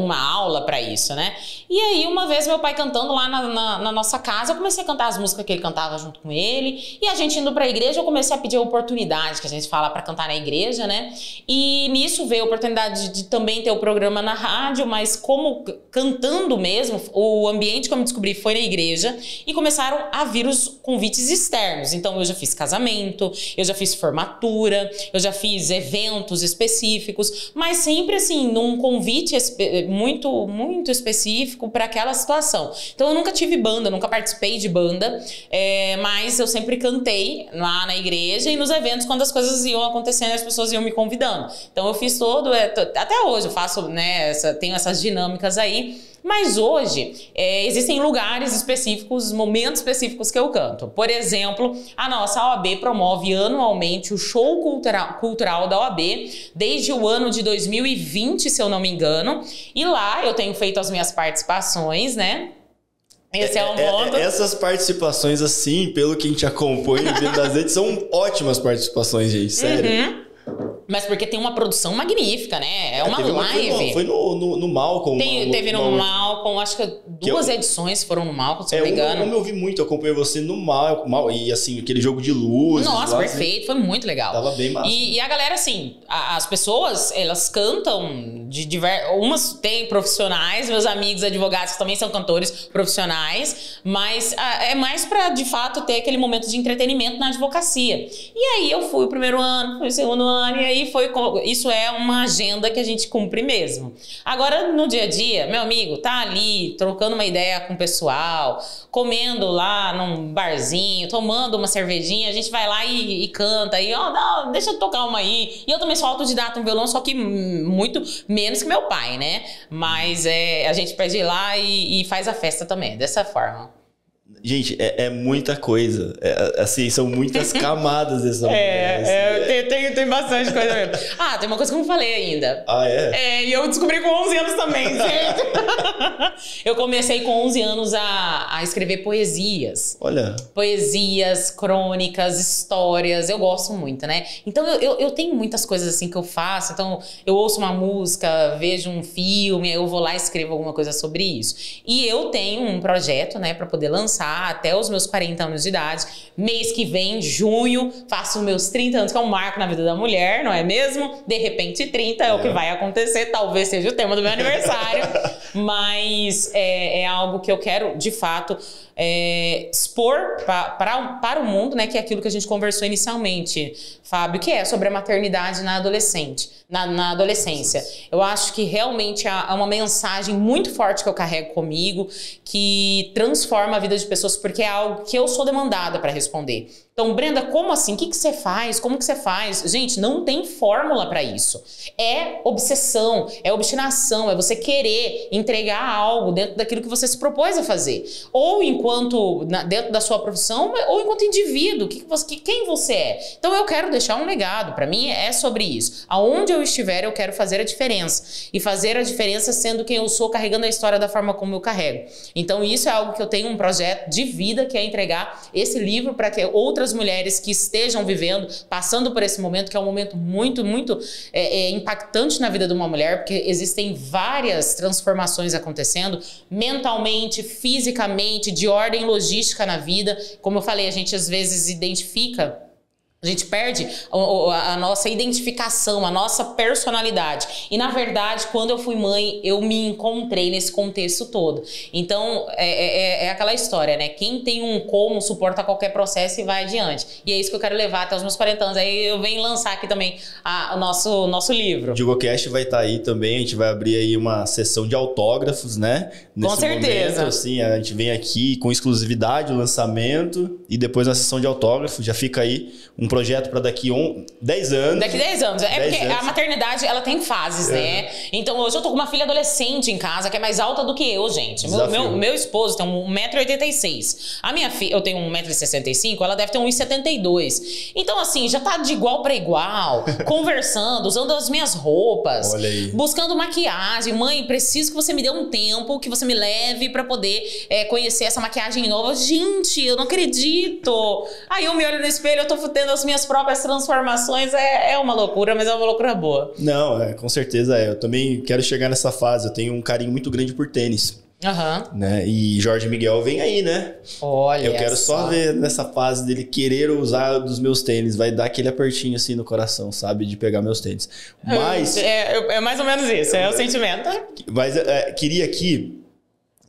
aula pra isso, né? E aí, uma vez, meu pai cantando lá na nossa casa, eu comecei a cantar as músicas que ele cantava junto com ele. E a gente indo pra igreja, eu comecei a pedir a oportunidade que a gente fala para cantar na igreja, né? E nisso veio a oportunidade de também ter o programa na rádio, mas como cantando mesmo, o ambiente que eu me descobri foi na igreja e começaram a vir os convites externos. Então eu já fiz casamento, eu já fiz formatura, eu já fiz eventos específicos, mas sempre assim, num convite muito, muito específico para aquela situação. Então eu nunca tive banda, nunca participei de banda, mas eu sempre cantei lá na igreja e nos eventos quando as coisas iam acontecendo, as pessoas iam me convidando. Então eu fiz até hoje eu faço, né, tenho essas dinâmicas aí, mas hoje existem lugares específicos, momentos específicos que eu canto. Por exemplo, a nossa OAB promove anualmente o show cultural da OAB, desde o ano de 2020, se eu não me engano, e lá eu tenho feito as minhas participações, né? Esse é o ponto. Essas participações, assim, pelo que a gente acompanha das redes, são ótimas participações, gente. Sério. Mas porque tem uma produção magnífica, né? É uma live. Foi no Malcolm. Teve no Malcolm, acho que duas edições foram no Malcolm, se eu não me engano. Eu vi muito, eu acompanhei você no Malcolm, e assim, aquele jogo de luzes. Nossa, perfeito, assim, foi muito legal. Tava bem massa. E a galera, assim, as pessoas, elas cantam umas tem profissionais, meus amigos advogados também são cantores profissionais, mas é mais pra, de fato, ter aquele momento de entretenimento na advocacia. E aí eu fui o primeiro ano, fui o segundo ano, e aí isso é uma agenda que a gente cumpre mesmo. Agora, no dia a dia, meu amigo, tá ali, trocando uma ideia com o pessoal, comendo lá num barzinho, tomando uma cervejinha, a gente vai lá e canta, e não, deixa eu tocar uma aí. E eu também sou autodidata no violão, só que muito menos que meu pai, né? Mas a gente pede ir lá e faz a festa também, dessa forma. Gente, é muita coisa. Assim, são muitas camadas dessa tem bastante coisa mesmo. Tem uma coisa que eu não falei ainda. E eu descobri com 11 anos também, gente. Eu comecei com 11 anos a escrever poesias. Olha. Poesias, crônicas, histórias. Eu gosto muito, né? Então, eu tenho muitas coisas assim que eu faço. Então, eu ouço uma música, vejo um filme, eu vou lá e escrevo alguma coisa sobre isso. E eu tenho um projeto, né, pra poder lançar até os meus 40 anos de idade. Mês que vem, junho, faço os meus 30 anos, que é um marco na vida da mulher, não é mesmo? De repente, 30 é o que vai acontecer, talvez seja o tema do meu aniversário, mas é algo que eu quero, de fato, expor para o mundo, né, que é aquilo que a gente conversou inicialmente, Fábio, que é sobre a maternidade na adolescência. Eu acho que realmente há uma mensagem muito forte que eu carrego comigo, que transforma a vida de pessoas, porque é algo que eu sou demandada para responder. Então, Brenda, como assim? O que você faz? Como que você faz? Gente, não tem fórmula para isso. É obsessão, é obstinação, é você querer entregar algo dentro daquilo que você se propôs a fazer. Ou enquanto, dentro da sua profissão, ou enquanto indivíduo, quem você é. Então, eu quero deixar um legado. Para mim, é sobre isso. Aonde eu estiver, eu quero fazer a diferença. E fazer a diferença sendo quem eu sou, carregando a história da forma como eu carrego. Então, isso é algo que eu tenho um projeto de vida, que é entregar esse livro para que outras mulheres que estejam vivendo, passando por esse momento, que é um momento muito, muito impactante na vida de uma mulher, porque existem várias transformações acontecendo, mentalmente, fisicamente, de ordem logística na vida. Como eu falei, a gente às vezes identifica... A gente perde a nossa identificação, a nossa personalidade. E, na verdade, quando eu fui mãe, eu me encontrei nesse contexto todo. Então, é aquela história, né? Quem tem um como suporta qualquer processo e vai adiante. E é isso que eu quero levar até os meus 40 anos. Aí eu venho lançar aqui também o nosso livro. O DigoCast vai estar aí também. A gente vai abrir aí uma sessão de autógrafos, né? Com certeza. Momento, assim, a gente vem aqui com exclusividade, o lançamento, e depois na sessão de autógrafos. Já fica aí um projeto para daqui 10 anos. Daqui 10 anos. Porque a maternidade, ela tem fases, né? Então, hoje eu tô com uma filha adolescente em casa, que é mais alta do que eu, gente. Meu esposo tem 1,86 m. A minha filha, eu tenho 1,65 m, ela deve ter 1,72 m. Então, assim, já tá de igual para igual, conversando, usando as minhas roupas, buscando maquiagem. Mãe, preciso que você me dê um tempo, que você me leve para poder conhecer essa maquiagem nova. Gente, eu não acredito. Aí eu me olho no espelho, eu tô tendo as minhas próprias transformações. É uma loucura, mas é uma loucura boa. Não, com certeza é. Eu também quero chegar nessa fase. Eu tenho um carinho muito grande por tênis. Né? E Jorge Miguel vem aí, né? Olha, eu quero só ver nessa fase dele querer usar dos meus tênis. Vai dar aquele apertinho assim no coração, sabe? De pegar meus tênis. Mas... É mais ou menos isso, é o sentimento. Mas queria aqui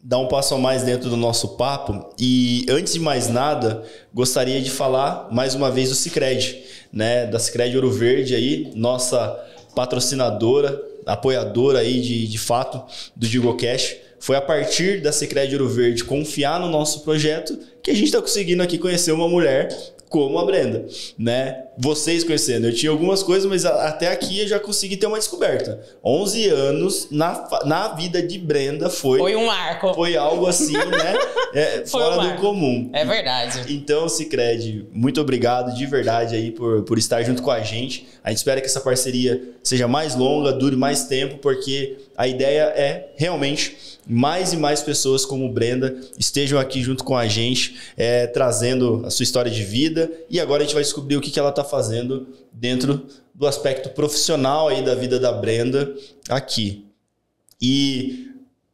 dar um passo a mais dentro do nosso papo. E antes de mais nada, gostaria de falar mais uma vez do Sicredi, né? Da Sicredi Ouro Verde aí, nossa patrocinadora, apoiadora aí de fato do DigoCast. Foi a partir da Sicredi Ouro Verde confiar no nosso projeto que a gente está conseguindo aqui conhecer uma mulher como a Brenda, né? Vocês conhecendo. Eu tinha algumas coisas, mas até aqui eu já consegui ter uma descoberta. 11 anos na vida de Brenda foi um marco. Foi algo assim, né? Fora do comum. É verdade. Então, Sicredi, muito obrigado de verdade aí por estar junto com a gente. A gente espera que essa parceria seja mais longa, dure mais tempo, porque a ideia é realmente mais e mais pessoas como Brenda estejam aqui junto com a gente, trazendo a sua história de vida. E agora a gente vai descobrir o que ela está fazendo dentro do aspecto profissional aí da vida da Brenda aqui. E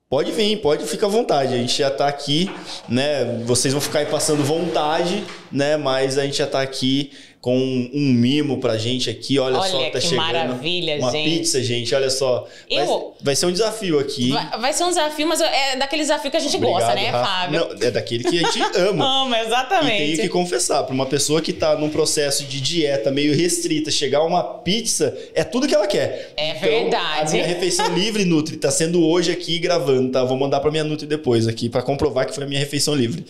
pode vir, ficar à vontade. A gente já está aqui, né? Vocês vão ficar aí passando vontade, né? Mas a gente já está aqui com um mimo pra gente aqui. Olha só que tá chegando. Maravilha, uma gente. pizza, gente. Olha só. Vai ser um desafio aqui. Vai ser um desafio, mas é daquele desafio que a gente gosta, né, Rafa? Fábio? Não, é daquele que a gente ama. Ama, exatamente. E tenho que confessar, pra uma pessoa que tá num processo de dieta meio restrita, chegar uma pizza é tudo que ela quer. É verdade. A minha refeição livre, Nutri, tá sendo hoje aqui gravando, tá? Vou mandar pra minha Nutri depois aqui, pra comprovar que foi a minha refeição livre.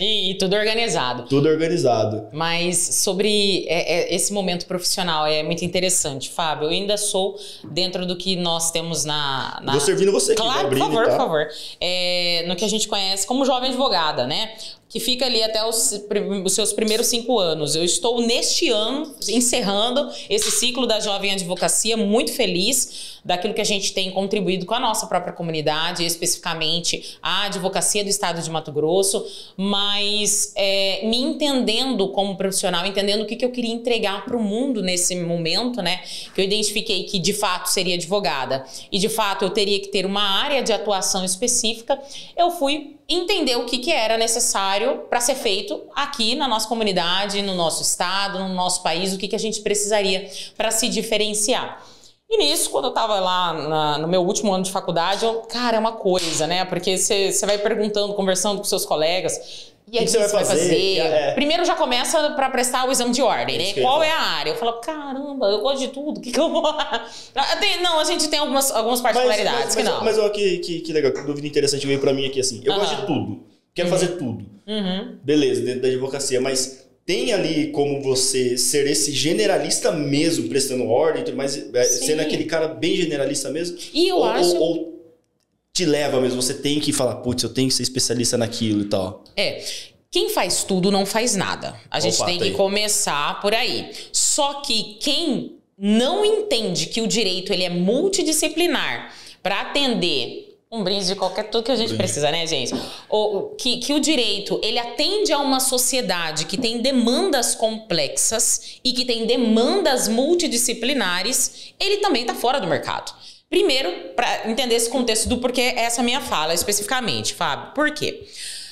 E tudo organizado. Tudo organizado. Mas sobre esse momento profissional é muito interessante, Fábio. Eu ainda sou dentro do que nós temos na... Vou servindo você aqui. Claro, abrindo, por favor. No que a gente conhece como jovem advogada, né? Que fica ali até os seus primeiros 5 anos. Eu estou neste ano encerrando esse ciclo da jovem advocacia, muito feliz daquilo que a gente tem contribuído com a nossa própria comunidade, especificamente a advocacia do estado de Mato Grosso, mas me entendendo como profissional, entendendo o que eu queria entregar para o mundo nesse momento, né? Que eu identifiquei que de fato seria advogada e de fato eu teria que ter uma área de atuação específica. Eu fui entender o que era necessário para ser feito aqui na nossa comunidade, no nosso estado, no nosso país, o que a gente precisaria para se diferenciar. E nisso, quando eu estava lá no meu último ano de faculdade, cara, é uma coisa, né? Porque você vai perguntando, conversando com seus colegas, e aí o que você vai fazer? Primeiro já começa para prestar o exame de ordem, né? Qual é a área? Eu falo, caramba, eu gosto de tudo, o que eu vou... Não, a gente tem algumas particularidades que não. Mas olha que legal, que dúvida interessante veio para mim aqui, assim. Eu gosto de tudo. quero fazer tudo. Beleza, dentro da advocacia, mas tem ali como você ser esse generalista mesmo, prestando ordem, mas sendo aquele cara bem generalista mesmo? E eu acho... Ou te leva mesmo, você tem que falar, putz, eu tenho que ser especialista naquilo e tal. Quem faz tudo não faz nada. A gente tem que começar por aí. Só que quem não entende que o direito ele é multidisciplinar para atender um brinde de qualquer tudo que a gente precisa, né, gente? Ou que o direito, ele atende a uma sociedade que tem demandas complexas e que tem demandas multidisciplinares, ele também está fora do mercado. Primeiro, para entender esse contexto do porquê essa minha fala especificamente, Fábio. Por quê?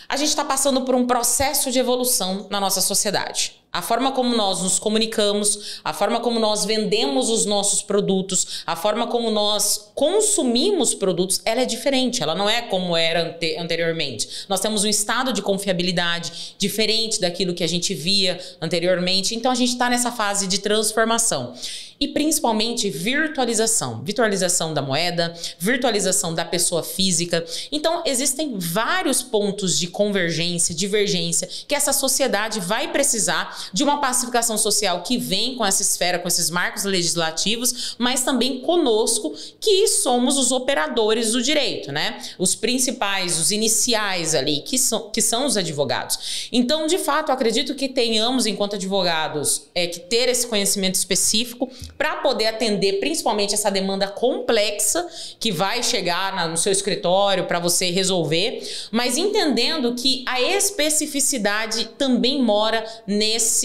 A gente está passando por um processo de evolução na nossa sociedade. A forma como nós nos comunicamos, a forma como nós vendemos os nossos produtos, a forma como nós consumimos produtos, ela é diferente, ela não é como era anteriormente. Nós temos um estado de confiabilidade diferente daquilo que a gente via anteriormente, então a gente está nessa fase de transformação. E principalmente virtualização. Virtualização da moeda, virtualização da pessoa física. Então, existem vários pontos de convergência, divergência, que essa sociedade vai precisar de uma pacificação social que vem com essa esfera, com esses marcos legislativos, mas também conosco, que somos os operadores do direito, né? Os principais, os iniciais ali, que são os advogados. Então, de fato, eu acredito que tenhamos, enquanto advogados, que ter esse conhecimento específico para poder atender principalmente essa demanda complexa que vai chegar no seu escritório para você resolver, mas entendendo que a especificidade também mora nessa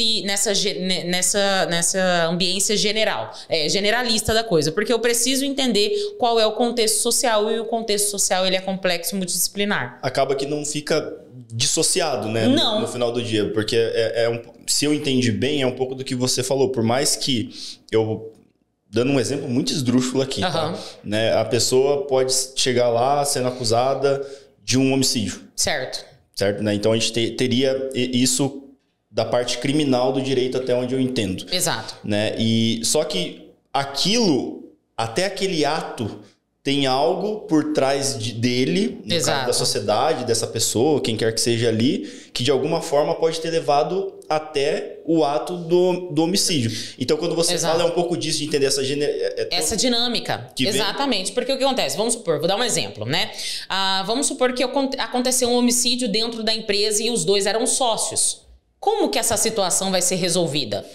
ambiência generalista da coisa, porque eu preciso entender qual é o contexto social e o contexto social ele é complexo e multidisciplinar. Acaba que não fica dissociado, né? Não. No final do dia, porque se eu entendi bem, é um pouco do que você falou, por mais que eu, dando um exemplo muito esdrúxulo aqui, tá? Né? A pessoa pode chegar lá sendo acusada de um homicídio. Certo, né? Então a gente teria isso da parte criminal do direito até onde eu entendo. Exato. Né? E só que aquilo, até aquele ato, tem algo por trás dele, no caso da sociedade, dessa pessoa, quem quer que seja ali, que de alguma forma pode ter levado até o ato do homicídio. Então, quando você fala, é um pouco disso, de entender essa dinâmica. Exatamente. Porque o que acontece? Vamos supor, vou dar um exemplo, né? Vamos supor que aconteceu um homicídio dentro da empresa e os dois eram sócios. Como que essa situação vai ser resolvida?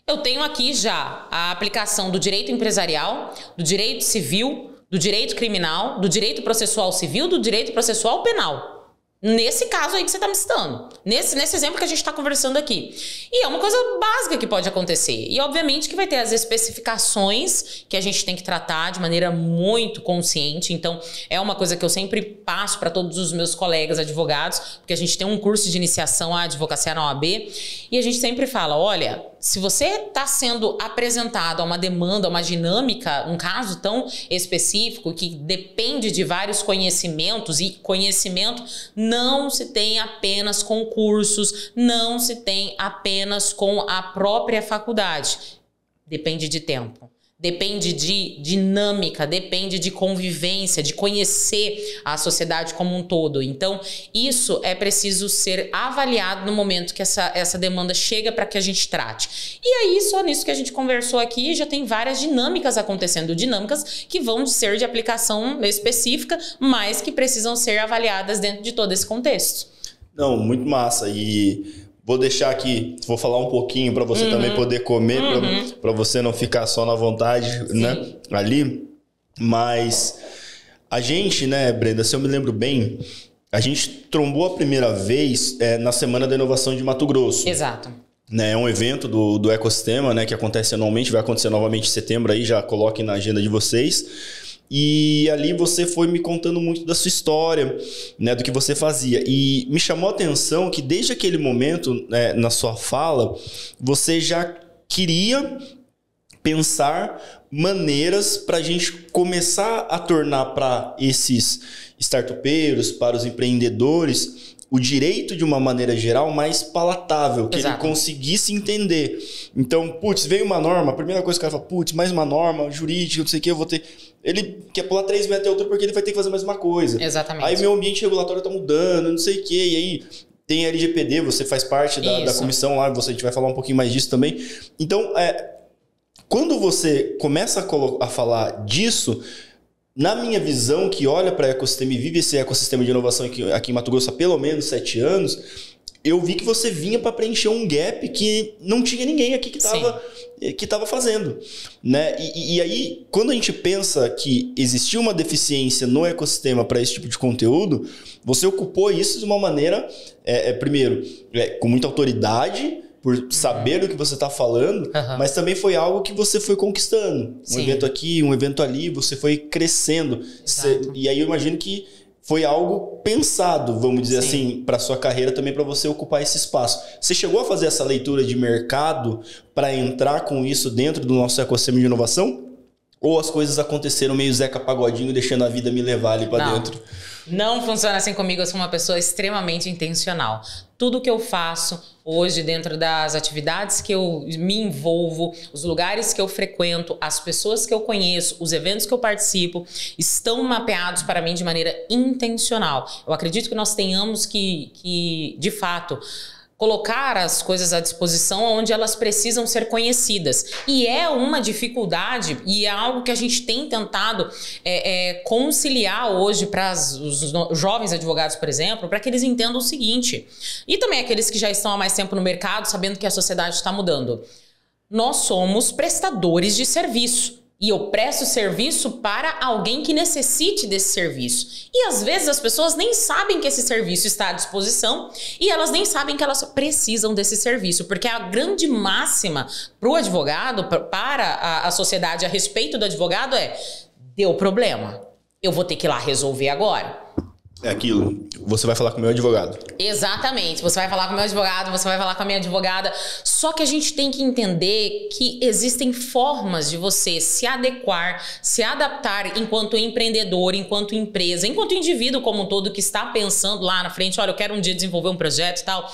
Eu tenho aqui já a aplicação do direito empresarial, do direito civil, do direito criminal, do direito processual civil, do direito processual penal. Nesse caso aí que você está me citando. Nesse exemplo que a gente está conversando aqui. E é uma coisa básica que pode acontecer. E obviamente que vai ter as especificações que a gente tem que tratar de maneira muito consciente. Então, é uma coisa que eu sempre passo para todos os meus colegas advogados, porque a gente tem um curso de iniciação à advocacia na OAB. E a gente sempre fala, olha, se você está sendo apresentado a uma demanda, a uma dinâmica, um caso tão específico que depende de vários conhecimentos, e conhecimento não se tem apenas com cursos, não se tem apenas com a própria faculdade. Depende de tempo. Depende de dinâmica, depende de convivência, de conhecer a sociedade como um todo. Então, isso é preciso ser avaliado no momento que essa demanda chega para que a gente trate. E aí, só nisso que a gente conversou aqui, já tem várias dinâmicas acontecendo. Dinâmicas que vão ser de aplicação específica, mas que precisam ser avaliadas dentro de todo esse contexto. Não, muito massa. E vou deixar aqui, vou falar um pouquinho para você também poder comer, para você não ficar só na vontade, né, ali. Mas a gente, né, Brenda, se eu me lembro bem, a gente trombou a primeira vez na Semana da Inovação de Mato Grosso. Exato. Né, é um evento do ecossistema, né, que acontece anualmente, vai acontecer novamente em setembro, aí já coloquem na agenda de vocês. E ali você foi me contando muito da sua história, né, do que você fazia. E me chamou a atenção que desde aquele momento, né, na sua fala, você já queria pensar maneiras para a gente começar a tornar para esses startupeiros, para os empreendedores, o direito de uma maneira geral mais palatável, que Exato. ele conseguisse entender. Então, putz, veio uma norma, a primeira coisa que o cara fala, putz, mais uma norma jurídica, não sei o que, eu vou ter... Ele quer pular 3 metros de altura porque ele vai ter que fazer mais uma coisa. Exatamente. Aí meu ambiente regulatório tá mudando, não sei o que, e aí tem a LGPD, você faz parte da comissão lá, a gente vai falar um pouquinho mais disso também. Então, quando você começa a falar disso... Na minha visão, que olha para o ecossistema e vive esse ecossistema de inovação aqui em Mato Grosso há pelo menos 7 anos, eu vi que você vinha para preencher um gap que não tinha ninguém aqui que estava fazendo. Né? E aí, quando a gente pensa que existia uma deficiência no ecossistema para esse tipo de conteúdo, você ocupou isso de uma maneira, primeiro, com muita autoridade, por saber do que você está falando, mas também foi algo que você foi conquistando. Um evento aqui, um evento ali, você foi crescendo. E aí eu imagino que foi algo pensado, vamos dizer assim, para sua carreira também, para você ocupar esse espaço. Você chegou a fazer essa leitura de mercado para entrar com isso dentro do nosso ecossistema de inovação? Ou as coisas aconteceram meio Zeca Pagodinho, deixando a vida me levar ali para dentro? Não funciona assim comigo, eu sou uma pessoa extremamente intencional. Tudo que eu faço hoje dentro das atividades que eu me envolvo, os lugares que eu frequento, as pessoas que eu conheço, os eventos que eu participo, estão mapeados para mim de maneira intencional. Eu acredito que nós tenhamos que de fato, colocar as coisas à disposição onde elas precisam ser conhecidas. E é uma dificuldade e é algo que a gente tem tentado conciliar hoje para os jovens advogados, por exemplo, para que eles entendam o seguinte. E também aqueles que já estão há mais tempo no mercado, sabendo que a sociedade está mudando. Nós somos prestadores de serviço. E eu presto serviço para alguém que necessite desse serviço. E às vezes as pessoas nem sabem que esse serviço está à disposição e elas nem sabem que elas precisam desse serviço. Porque a grande máxima para o advogado, para a sociedade a respeito do advogado deu problema. Eu vou ter que ir lá resolver agora. É aquilo, você vai falar com o meu advogado. Exatamente, você vai falar com o meu advogado, você vai falar com a minha advogada. Só que a gente tem que entender que existem formas de você se adequar, se adaptar enquanto empreendedor, enquanto empresa, enquanto indivíduo como um todo que está pensando lá na frente, olha, eu quero um dia desenvolver um projeto e tal.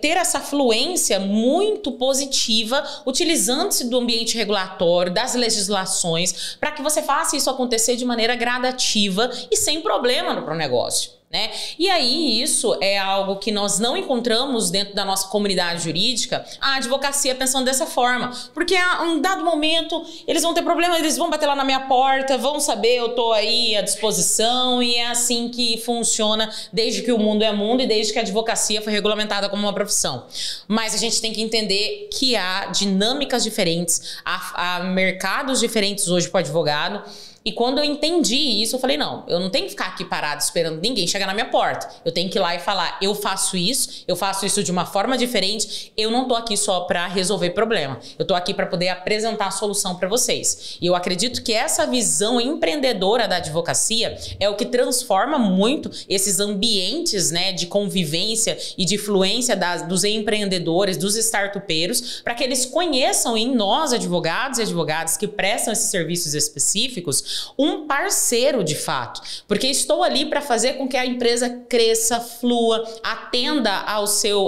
Ter essa fluência muito positiva, utilizando-se do ambiente regulatório, das legislações, para que você faça isso acontecer de maneira gradativa e sem problema no negócio. Né? E aí isso é algo que nós não encontramos dentro da nossa comunidade jurídica, a advocacia pensando dessa forma, porque a um dado momento eles vão ter problema, eles vão bater lá na minha porta, vão saber, eu tô aí à disposição, e é assim que funciona desde que o mundo é mundo e desde que a advocacia foi regulamentada como uma profissão. Mas a gente tem que entender que há dinâmicas diferentes, há mercados diferentes hoje para o advogado. E quando eu entendi isso, eu falei, não, eu não tenho que ficar aqui parado esperando ninguém chegar na minha porta. Eu tenho que ir lá e falar, eu faço isso de uma forma diferente, eu não tô aqui só para resolver problema. Eu tô aqui para poder apresentar a solução para vocês. E eu acredito que essa visão empreendedora da advocacia é o que transforma muito esses ambientes, né, de convivência e de fluência dos empreendedores, dos startupeiros, para que eles conheçam em nós, advogados e advogadas que prestam esses serviços específicos, um parceiro de fato, porque estou ali para fazer com que a empresa cresça, flua, atenda à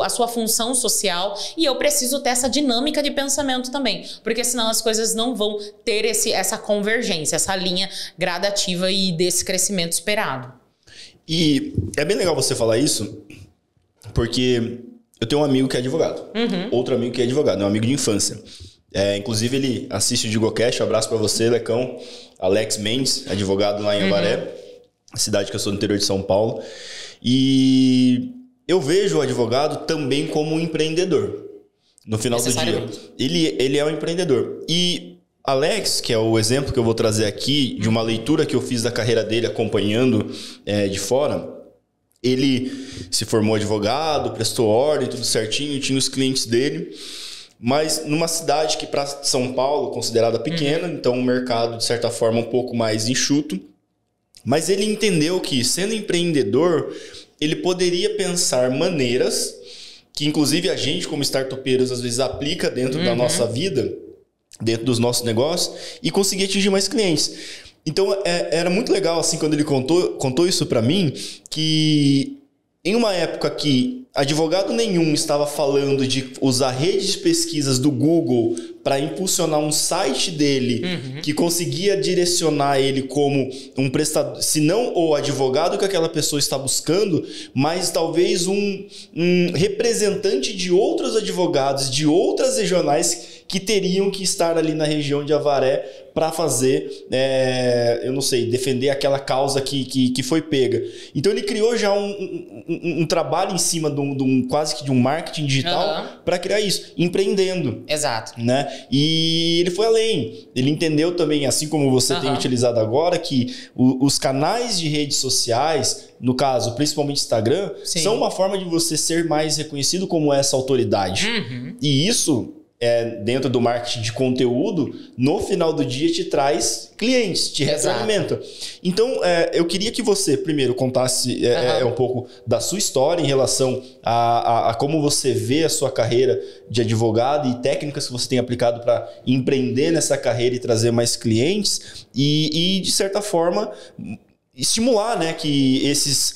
sua função social, e eu preciso ter essa dinâmica de pensamento também, porque senão as coisas não vão ter essa convergência, essa linha gradativa e desse crescimento esperado. E é bem legal você falar isso, porque eu tenho um amigo que é advogado, outro amigo que é advogado, é um amigo de infância. Inclusive ele assiste o DigoCast, um abraço para você, Lecão. Alex Mendes, advogado lá em Avaré, cidade que eu sou do interior de São Paulo. E eu vejo o advogado também como um empreendedor. No final do dia, ele é um empreendedor. E Alex, que é o exemplo que eu vou trazer aqui, de uma leitura que eu fiz da carreira dele acompanhando de fora, ele se formou advogado, prestou ordem, tudo certinho, tinha os clientes dele. Mas numa cidade que para São Paulo, considerada pequena, então um mercado de certa forma um pouco mais enxuto. Mas ele entendeu que, sendo empreendedor, ele poderia pensar maneiras que inclusive a gente como startupeiros às vezes aplica dentro da nossa vida, dentro dos nossos negócios, e conseguir atingir mais clientes. Então, era muito legal, assim, quando ele contou isso pra mim, que em uma época que advogado nenhum estava falando de usar redes de pesquisas do Google para impulsionar um site dele que conseguia direcionar ele como um prestador, se não o advogado que aquela pessoa está buscando, mas talvez um representante de outros advogados, de outras regionais que teriam que estar ali na região de Avaré para fazer, eu não sei, defender aquela causa que foi pega. Então ele criou já um trabalho em cima quase que de um marketing digital para criar isso, empreendendo. Exato. Né? E ele foi além. Ele entendeu também, assim como você tem utilizado agora, que os canais de redes sociais, no caso, principalmente Instagram, são uma forma de você ser mais reconhecido como essa autoridade. E isso, dentro do marketing de conteúdo, no final do dia te traz clientes, te retroalimenta. Então, eu queria que você primeiro contasse um pouco da sua história em relação a como você vê a sua carreira de advogado e técnicas que você tem aplicado para empreender nessa carreira e trazer mais clientes e de certa forma, estimular, né, que esses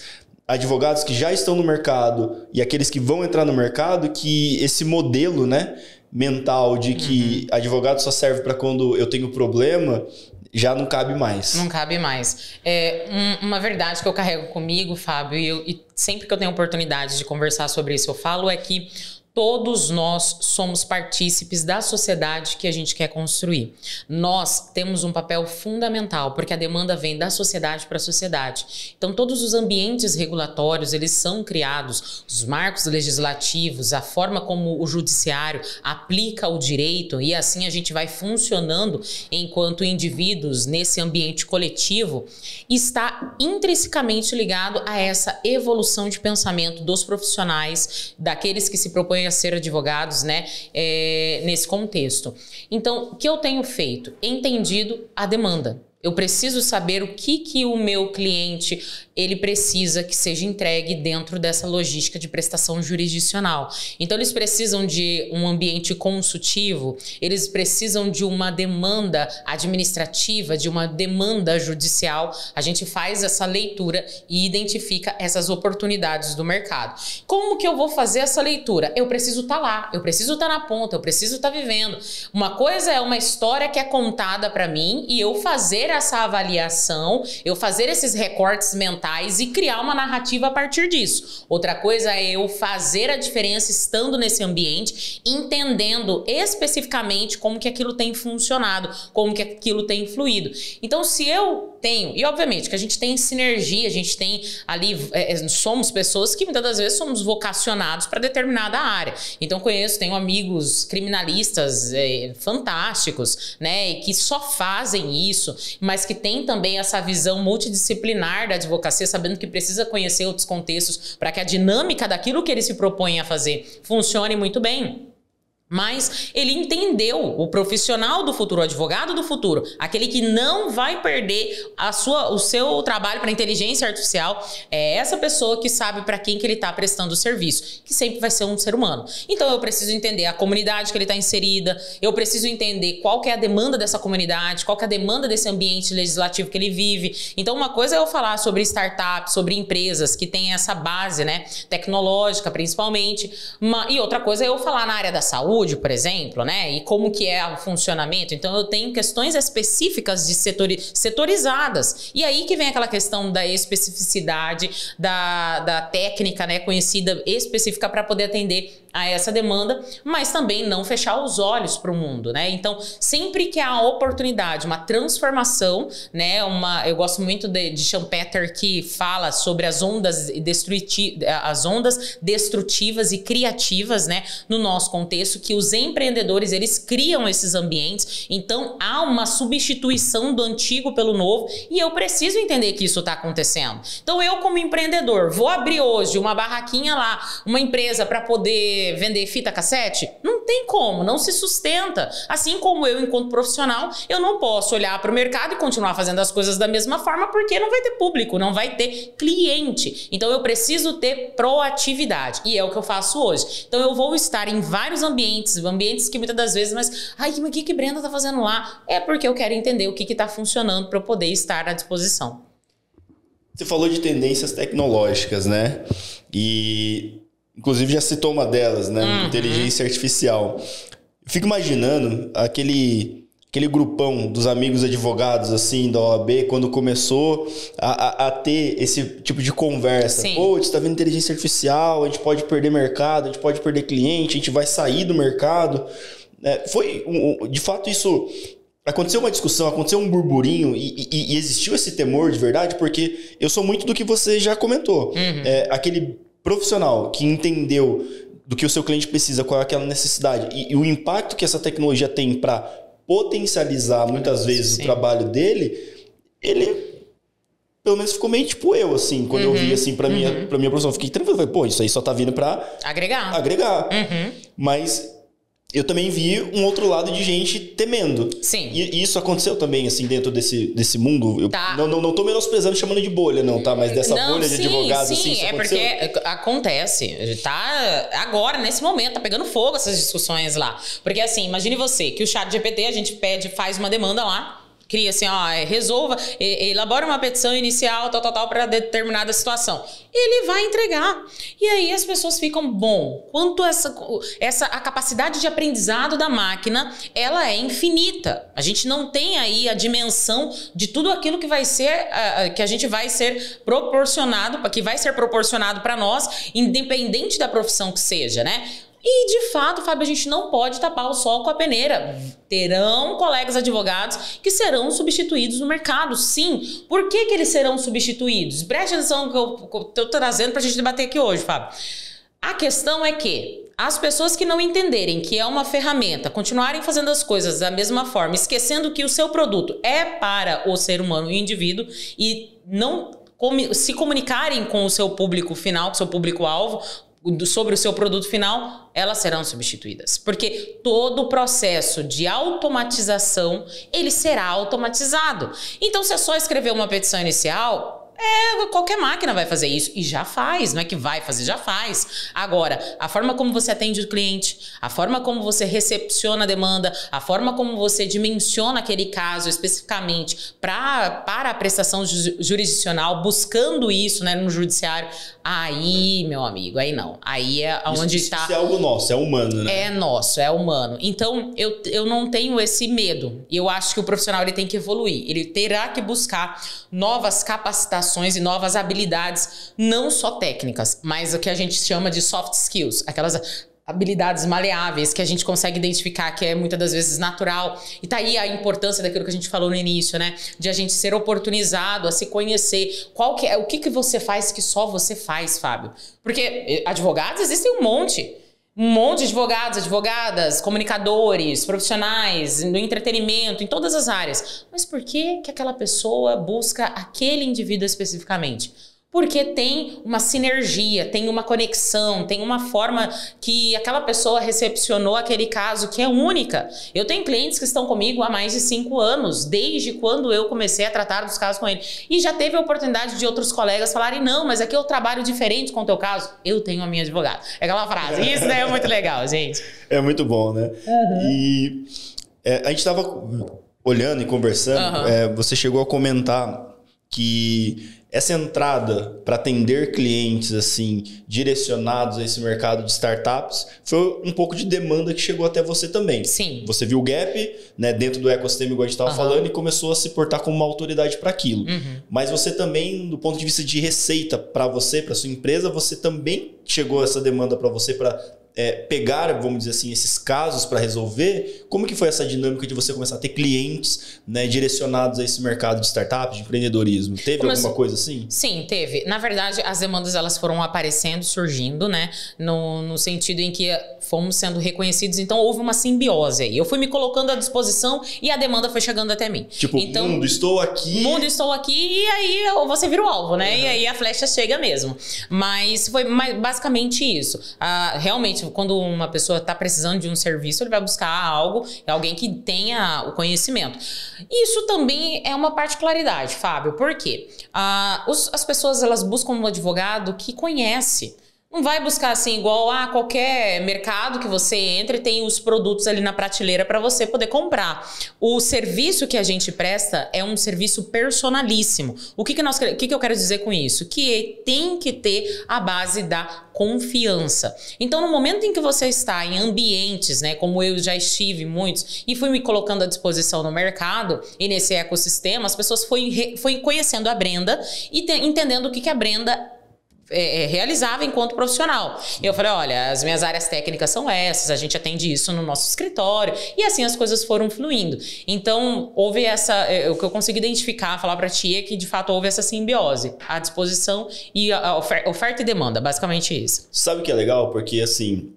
advogados que já estão no mercado e aqueles que vão entrar no mercado, que esse modelo, né, mental de que advogado só serve para quando eu tenho problema, já não cabe mais. Não cabe mais. Uma verdade que eu carrego comigo, Fábio, e sempre que eu tenho oportunidade de conversar sobre isso, eu falo, é que todos nós somos partícipes da sociedade que a gente quer construir. Nós temos um papel fundamental, porque a demanda vem da sociedade para a sociedade. Então, todos os ambientes regulatórios, eles são criados, os marcos legislativos, a forma como o judiciário aplica o direito, e assim a gente vai funcionando enquanto indivíduos nesse ambiente coletivo, está intrinsecamente ligado a essa evolução de pensamento dos profissionais, daqueles que se propõem a ser advogados, né, nesse contexto. Então, o que eu tenho feito? Entendido a demanda. Eu preciso saber o que o meu cliente ele precisa que seja entregue dentro dessa logística de prestação jurisdicional. Então, eles precisam de um ambiente consultivo, eles precisam de uma demanda administrativa, de uma demanda judicial. A gente faz essa leitura e identifica essas oportunidades do mercado. Como que eu vou fazer essa leitura? Eu preciso estar lá, eu preciso estar na ponta, eu preciso estar vivendo. Uma coisa é uma história que é contada para mim e eu fazer essa avaliação, eu fazer esses recortes mentais e criar uma narrativa a partir disso. Outra coisa é eu fazer a diferença estando nesse ambiente, entendendo especificamente como que aquilo tem funcionado, como que aquilo tem fluído. Então, se eu tenho, e obviamente que a gente tem sinergia, a gente tem ali, somos pessoas que muitas das vezes somos vocacionados para determinada área. Então, tenho amigos criminalistas fantásticos, né, e que só fazem isso, mas que tem também essa visão multidisciplinar da advocacia, sabendo que precisa conhecer outros contextos para que a dinâmica daquilo que ele se propõe a fazer funcione muito bem. Mas ele entendeu, o profissional do futuro, o advogado do futuro, aquele que não vai perder o seu trabalho para inteligência artificial, é essa pessoa que sabe para quem que ele está prestando o serviço, que sempre vai ser um ser humano. Então eu preciso entender a comunidade que ele está inserida, eu preciso entender qual que é a demanda dessa comunidade, qual que é a demanda desse ambiente legislativo que ele vive. Então uma coisa é eu falar sobre startups, sobre empresas que têm essa base, né, tecnológica principalmente, e outra coisa é eu falar na área da saúde, por exemplo, né? E como que é o funcionamento. Então, eu tenho questões específicas de setorizadas. E aí que vem aquela questão da especificidade, da técnica, né, conhecida específica para poder atender a essa demanda, mas também não fechar os olhos para o mundo, né? Então, sempre que há oportunidade, uma transformação, né? Eu gosto muito de Schumpeter, que fala sobre as ondas destrutivas e criativas, né? No nosso contexto, que os empreendedores, eles criam esses ambientes, então há uma substituição do antigo pelo novo e eu preciso entender que isso está acontecendo. Então, eu como empreendedor, vou abrir hoje uma barraquinha lá, uma empresa para poder vender fita cassete? Não Não tem como, não se sustenta. Assim como eu, enquanto profissional, eu não posso olhar para o mercado e continuar fazendo as coisas da mesma forma, porque não vai ter público, não vai ter cliente. Então eu preciso ter proatividade, e é o que eu faço hoje. Então eu vou estar em vários ambientes que muitas das vezes, mas o que Brenda tá fazendo lá? É porque eu quero entender o que tá funcionando para eu poder estar à disposição. Você falou de tendências tecnológicas, né? E inclusive já citou uma delas, né? Inteligência artificial. Eu fico imaginando aquele grupão dos amigos advogados, assim, da OAB, quando começou a ter esse tipo de conversa. Sim. Pô, você tá vendo inteligência artificial, a gente pode perder mercado, a gente pode perder cliente, a gente vai sair do mercado. De fato, isso... Aconteceu uma discussão, aconteceu um burburinho e existiu esse temor de verdade, porque eu sou muito do que você já comentou. Aquele profissional que entendeu do que o seu cliente precisa, qual é aquela necessidade e o impacto que essa tecnologia tem para potencializar muitas vezes o trabalho dele, ele pelo menos ficou meio tipo eu, assim, quando eu vi assim pra minha profissão. Eu fiquei tranquilo, falei, pô, isso aí só tá vindo pra agregar. Mas eu também vi um outro lado de gente temendo. Sim. E isso aconteceu também, assim, dentro desse mundo. Eu tá. não tô menosprezando, chamando de bolha, não, tá? Mas dessa bolha de advogados, assim, isso aconteceu? Porque acontece. Tá agora, nesse momento, tá pegando fogo essas discussões lá. Porque, assim, imagine você, que o ChatGPT, a gente faz uma demanda lá, cria assim, resolva, elabora uma petição inicial, tal, para determinada situação. Ele vai entregar. E aí as pessoas ficam, quanto a capacidade de aprendizado da máquina, ela é infinita. A gente não tem aí a dimensão de tudo aquilo que vai ser, que a gente vai ser proporcionado, que vai ser proporcionado para nós, independente da profissão que seja, né? E, de fato, Fábio, a gente não pode tapar o sol com a peneira. Terão colegas advogados que serão substituídos no mercado, sim. Por que eles serão substituídos? Preste atenção no que eu estou trazendo para a gente debater aqui hoje, Fábio. A questão é que as pessoas que não entenderem que é uma ferramenta, continuarem fazendo as coisas da mesma forma, esquecendo que o seu produto é para o ser humano, o indivíduo, e não se comunicarem com o seu público final, com o seu público-alvo, sobre o seu produto final, elas serão substituídas. Porque todo o processo de automatização, ele será automatizado. Então, se é só escrever uma petição inicial, qualquer máquina vai fazer isso. E já faz, não é que vai fazer, já faz. Agora, a forma como você atende o cliente, a forma como você recepciona a demanda, a forma como você dimensiona aquele caso especificamente para a prestação jurisdicional, buscando isso, né, no judiciário, aí, meu amigo, aí não. Aí é onde está... Isso é algo nosso, é humano, né? É nosso, é humano. Então, eu não tenho esse medo. E eu acho que o profissional ele tem que evoluir. Ele terá que buscar novas capacitações e novas habilidades, não só técnicas, mas o que a gente chama de soft skills, aquelas habilidades maleáveis que a gente consegue identificar que é muitas das vezes natural. E tá aí a importância daquilo que a gente falou no início, né? De a gente ser oportunizado a se conhecer. O que você faz que só você faz, Fábio? Porque advogados existem um monte de advogados, advogadas, comunicadores, profissionais, no entretenimento, em todas as áreas. Mas por que aquela pessoa busca aquele indivíduo especificamente? Porque tem uma sinergia, tem uma conexão, tem uma forma que aquela pessoa recepcionou aquele caso que é única. Eu tenho clientes que estão comigo há mais de 5 anos, desde quando eu comecei a tratar dos casos com ele. E já teve a oportunidade de outros colegas falarem, não, mas aqui eu trabalho diferente com o teu caso. Eu tenho a minha advogada. É aquela frase. Isso daí é muito legal, gente. É muito bom, né? E a gente estava olhando e conversando, você chegou a comentar que essa entrada para atender clientes assim direcionados a esse mercado de startups foi um pouco de demanda que chegou até você também. Sim. Você viu o gap, né, dentro do ecossistema, igual a gente estava falando, e começou a se portar como uma autoridade para aquilo. Mas você também, do ponto de vista de receita para você, para sua empresa, você também chegou essa demanda para você para pegar, vamos dizer assim, esses casos para resolver. Como que foi essa dinâmica de você começar a ter clientes, né, direcionados a esse mercado de startups, de empreendedorismo? Teve alguma coisa assim? Sim, teve. Na verdade, as demandas elas foram aparecendo, surgindo, né? No sentido em que fomos sendo reconhecidos. Então, houve uma simbiose aí. Eu fui me colocando à disposição e a demanda foi chegando até mim. Tipo, então, mundo, estou aqui. Mundo, estou aqui. E aí você vira o alvo, né? E aí a flecha chega mesmo. Mas foi basicamente isso. Realmente, normalmente, quando uma pessoa está precisando de um serviço, ele vai buscar algo, alguém que tenha o conhecimento. Isso também é uma particularidade, Fábio, por quê? As pessoas, elas buscam um advogado que conhece. Não vai buscar assim, igual a qualquer mercado que você entre, tem os produtos ali na prateleira para você poder comprar. O serviço que a gente presta é um serviço personalíssimo. O que eu quero dizer com isso? Que tem que ter a base da confiança. Então, no momento em que você está em ambientes, né, como eu já estive em muitos, e fui me colocando à disposição no mercado e nesse ecossistema, as pessoas foi conhecendo a Brenda e entendendo o que a Brenda realizava enquanto profissional. Eu falei, olha, as minhas áreas técnicas são essas, a gente atende isso no nosso escritório, e assim as coisas foram fluindo. Então, houve o que eu consegui identificar, falar pra ti, é que de fato houve essa simbiose, a disposição e a oferta e demanda, basicamente isso. Sabe o que é legal? Porque assim,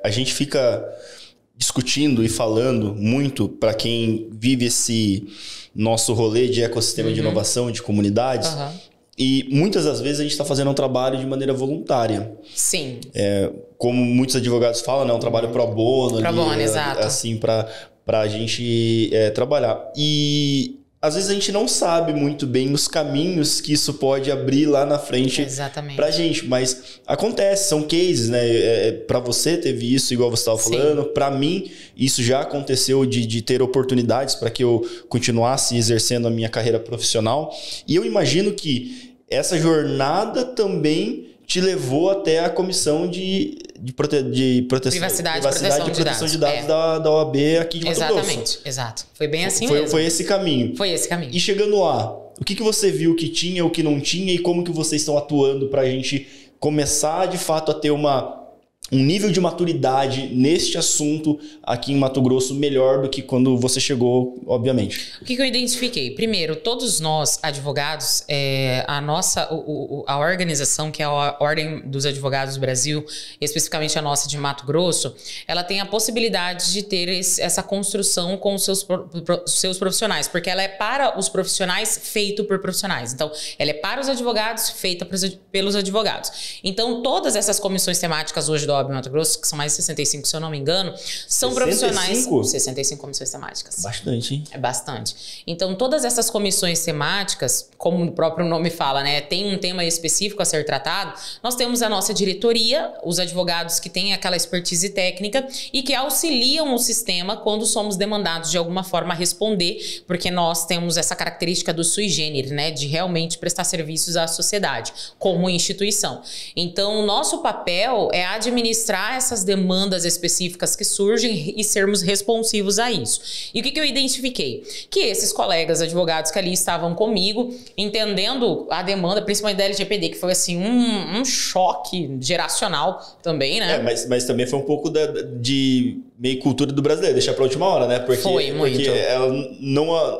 a gente fica discutindo e falando muito para quem vive esse nosso rolê de ecossistema de inovação, de comunidades, e muitas das vezes a gente está fazendo um trabalho de maneira voluntária. Sim. Como muitos advogados falam, né? Um trabalho pro bono. Pro bono, exato. Assim, pra gente trabalhar. E às vezes a gente não sabe muito bem os caminhos que isso pode abrir lá na frente. Exatamente. Pra gente. Mas acontece, são cases, né? Pra você teve isso, igual você estava falando. Pra mim, isso já aconteceu de ter oportunidades para que eu continuasse exercendo a minha carreira profissional. E eu imagino que essa jornada também te levou até a comissão de privacidade e proteção de dados da OAB aqui de Mato Grosso. Exatamente, exato. Foi bem assim mesmo. Foi esse caminho. Foi esse caminho. E chegando lá, o que você viu que tinha, o que não tinha e como que vocês estão atuando para a gente começar de fato a ter um nível de maturidade neste assunto aqui em Mato Grosso melhor do que quando você chegou, obviamente? O que eu identifiquei? Primeiro, todos nós, advogados, a organização, que é a Ordem dos Advogados do Brasil, especificamente a nossa de Mato Grosso, ela tem a possibilidade de ter essa construção com os seus profissionais, porque ela é para os profissionais, feito por profissionais. Então, ela é para os advogados, feita pelos advogados. Então, todas essas comissões temáticas hoje do OAB Mato Grosso, que são mais de 65, se eu não me engano, são 65? profissionais... 65 comissões temáticas. Bastante, hein? É bastante. Então, todas essas comissões temáticas, como o próprio nome fala, né, tem um tema específico a ser tratado. Nós temos a nossa diretoria, os advogados que têm aquela expertise técnica e que auxiliam o sistema quando somos demandados de alguma forma a responder, porque nós temos essa característica do sui generis, né, de realmente prestar serviços à sociedade, como instituição. Então, o nosso papel é administrar essas demandas específicas que surgem e sermos responsivos a isso. E o que eu identifiquei? Que esses colegas advogados que ali estavam comigo, entendendo a demanda, principalmente da LGPD, que foi assim um choque geracional também, né? Mas também foi um pouco de meio cultura do brasileiro, deixar pra última hora, né? Foi muito. Porque ela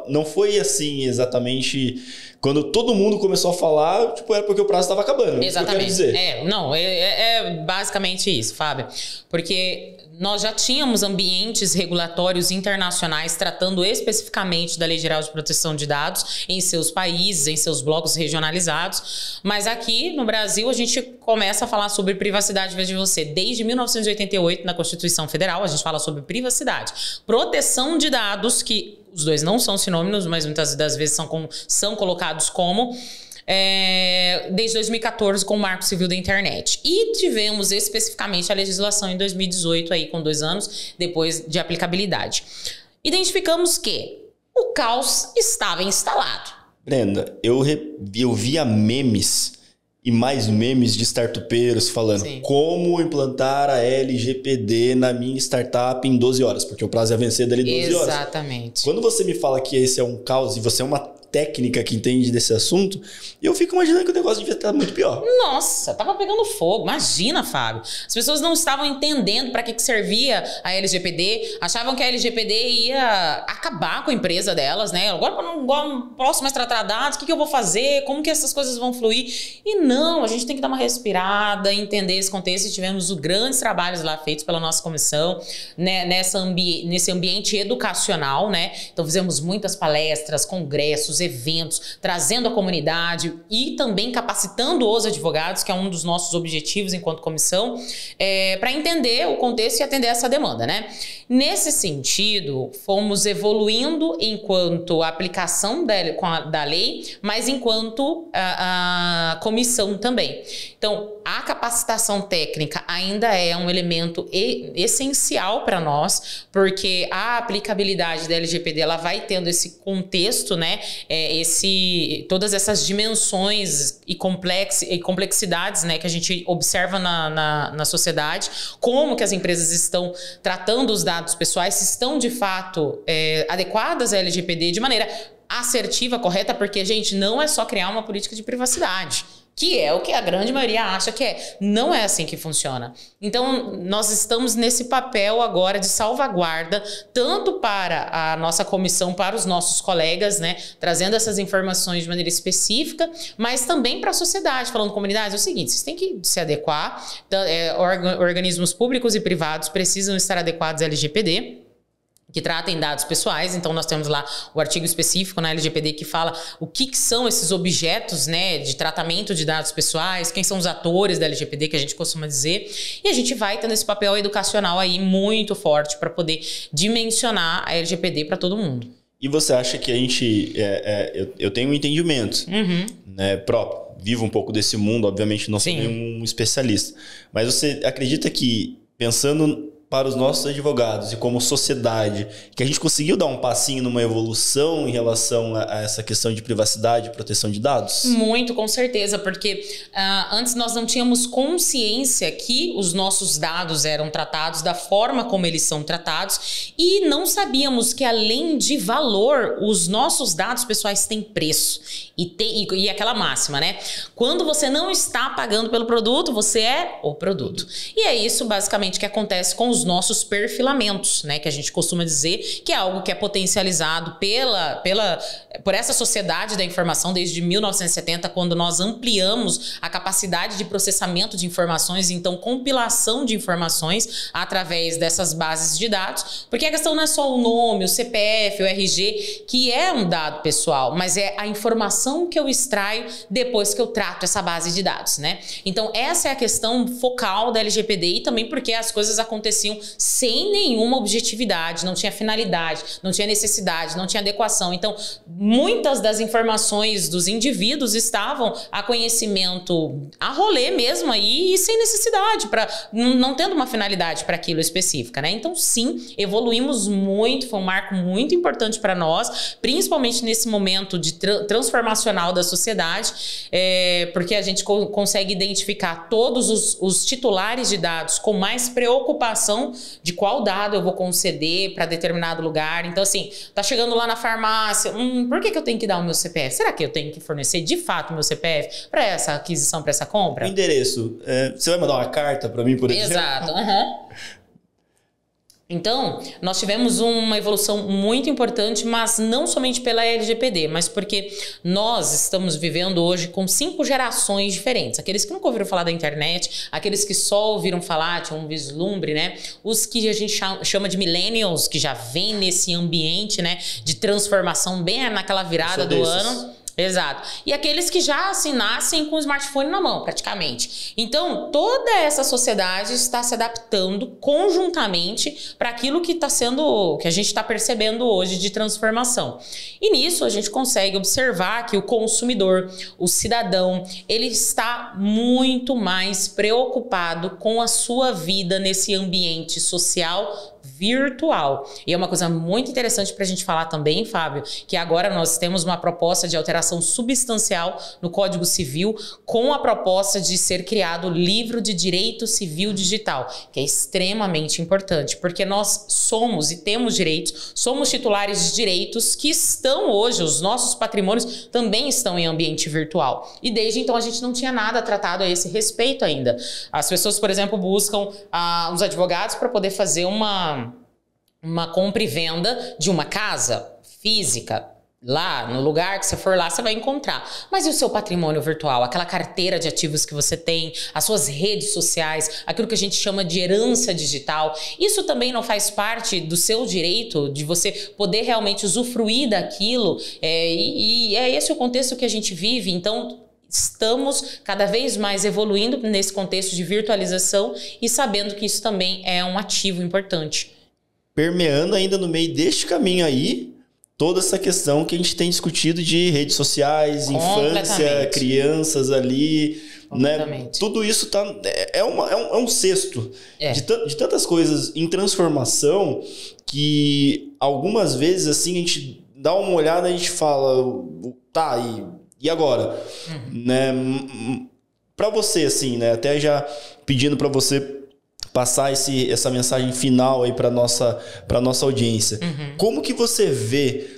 não foi assim exatamente... Quando todo mundo começou a falar, era porque o prazo estava acabando. Exatamente. Isso que eu quero dizer. É basicamente isso, Fábio. Porque nós já tínhamos ambientes regulatórios internacionais tratando especificamente da Lei Geral de Proteção de Dados em seus países, em seus blocos regionalizados. Mas aqui no Brasil a gente começa a falar sobre privacidade, veja você, desde 1988 na Constituição Federal a gente fala sobre privacidade. Proteção de dados, que os dois não são sinônimos, mas muitas das vezes são colocados como... desde 2014 com o Marco Civil da Internet. E tivemos especificamente a legislação em 2018, aí, com 2 anos depois de aplicabilidade. Identificamos que o caos estava instalado. Brenda, eu via memes e mais memes de startupeiros falando como implantar a LGPD na minha startup em 12 horas, porque o prazo ia vencer dali 12 horas. Exatamente. Quando você me fala que esse é um caos e você é uma técnica que entende desse assunto, eu fico imaginando que o negócio devia estar muito pior. Nossa, tava pegando fogo. Imagina, Fábio. As pessoas não estavam entendendo para que servia a LGPD, achavam que a LGPD ia acabar com a empresa delas, né? Agora eu não posso mais tratar dados, o que eu vou fazer? Como que essas coisas vão fluir? E não, a gente tem que dar uma respirada, entender esse contexto, e tivemos grandes trabalhos lá feitos pela nossa comissão, né, nesse ambiente educacional, né? Então fizemos muitas palestras, congressos, treinamentos, eventos, trazendo a comunidade e também capacitando os advogados, que é um dos nossos objetivos enquanto comissão, para entender o contexto e atender essa demanda, né? Nesse sentido, fomos evoluindo enquanto aplicação da lei, mas enquanto a comissão também. Então, a capacitação técnica ainda é um elemento essencial para nós, porque a aplicabilidade da LGPD ela vai tendo esse contexto, né? Todas essas dimensões e complexidades, né, que a gente observa na sociedade, como que as empresas estão tratando os dados pessoais, se estão de fato adequadas à LGPD de maneira assertiva, correta, porque, gente, não é só criar uma política de privacidade, que é o que a grande maioria acha que é. Não é assim que funciona. Então, nós estamos nesse papel agora de salvaguarda, tanto para a nossa comissão, para os nossos colegas, né, trazendo essas informações de maneira específica, mas também para a sociedade, falando comunidades, é o seguinte, vocês têm que se adequar, organismos públicos e privados precisam estar adequados à LGPD, que tratem dados pessoais. Então nós temos lá o artigo específico na LGPD que fala o que são esses objetos, né, de tratamento de dados pessoais, quem são os atores da LGPD, que a gente costuma dizer, e a gente vai tendo esse papel educacional aí muito forte para poder dimensionar a LGPD para todo mundo. E você acha que a gente... eu tenho um entendimento, né, próprio, vivo um pouco desse mundo, obviamente não sou nenhum especialista, mas você acredita que, pensando para os nossos advogados e como sociedade, que a gente conseguiu dar um passinho numa evolução em relação a essa questão de privacidade e proteção de dados? Muito, com certeza, porque antes nós não tínhamos consciência que os nossos dados eram tratados da forma como eles são tratados e não sabíamos que, além de valor, os nossos dados pessoais têm preço. E aquela máxima, né? Quando você não está pagando pelo produto, você é o produto. E é isso, basicamente, que acontece com os nossos perfilamentos, né? Que a gente costuma dizer que é algo que é potencializado por essa sociedade da informação desde 1970, quando nós ampliamos a capacidade de processamento de informações, então compilação de informações através dessas bases de dados, porque a questão não é só o nome, o CPF, o RG, que é um dado pessoal, mas é a informação que eu extraio depois que eu trato essa base de dados, né? Então essa é a questão focal da LGPD e também porque as coisas aconteciam sem nenhuma objetividade, não tinha finalidade, não tinha necessidade, não tinha adequação. Então, muitas das informações dos indivíduos estavam a conhecimento a rolê mesmo aí e sem necessidade, não tendo uma finalidade para aquilo específica, né? Então, sim, evoluímos muito, foi um marco muito importante para nós, principalmente nesse momento de transformacional da sociedade, porque a gente consegue identificar todos os titulares de dados com mais preocupação de qual dado eu vou conceder para determinado lugar. Então, assim, tá chegando lá na farmácia, por que eu tenho que dar o meu CPF? Será que eu tenho que fornecer de fato o meu CPF para essa aquisição, para essa compra? O endereço, você vai mandar uma carta para mim, por exemplo? Exato, Então, nós tivemos uma evolução muito importante, mas não somente pela LGPD, mas porque nós estamos vivendo hoje com 5 gerações diferentes. Aqueles que nunca ouviram falar da internet, aqueles que só ouviram falar, tinham um vislumbre, né? Os que a gente chama de millennials, que já vem nesse ambiente, né, de transformação bem naquela virada do ano. Exato. E aqueles que já assim, nascem com o smartphone na mão, praticamente. Então, toda essa sociedade está se adaptando conjuntamente para aquilo que a gente está percebendo hoje de transformação. E nisso a gente consegue observar que o consumidor, o cidadão, ele está muito mais preocupado com a sua vida nesse ambiente social virtual. E é uma coisa muito interessante para a gente falar também, Fábio, que agora nós temos uma proposta de alteração substancial no Código Civil com a proposta de ser criado o livro de direito civil digital, que é extremamente importante, porque nós somos e temos direitos, somos titulares de direitos que estão hoje, os nossos patrimônios também estão em ambiente virtual. E desde então a gente não tinha nada tratado a esse respeito ainda. As pessoas, por exemplo, buscam os advogados para poder fazer uma compra e venda de uma casa física, Lá, no lugar que você for lá, você vai encontrar. Mas e o seu patrimônio virtual? Aquela carteira de ativos que você tem, as suas redes sociais, aquilo que a gente chama de herança digital. Isso também não faz parte do seu direito de você poder realmente usufruir daquilo? E é esse o contexto que a gente vive. Então, estamos cada vez mais evoluindo nesse contexto de virtualização e sabendo que isso também é um ativo importante. Permeando ainda no meio deste caminho aí, toda essa questão que a gente tem discutido de redes sociais, infância, crianças ali, né? Tudo isso é um cesto de tantas coisas em transformação que algumas vezes assim a gente dá uma olhada e a gente fala, tá, e agora? Né? Para você, assim, né? Até já pedindo para você passar essa mensagem final aí para nossa audiência. Como que você vê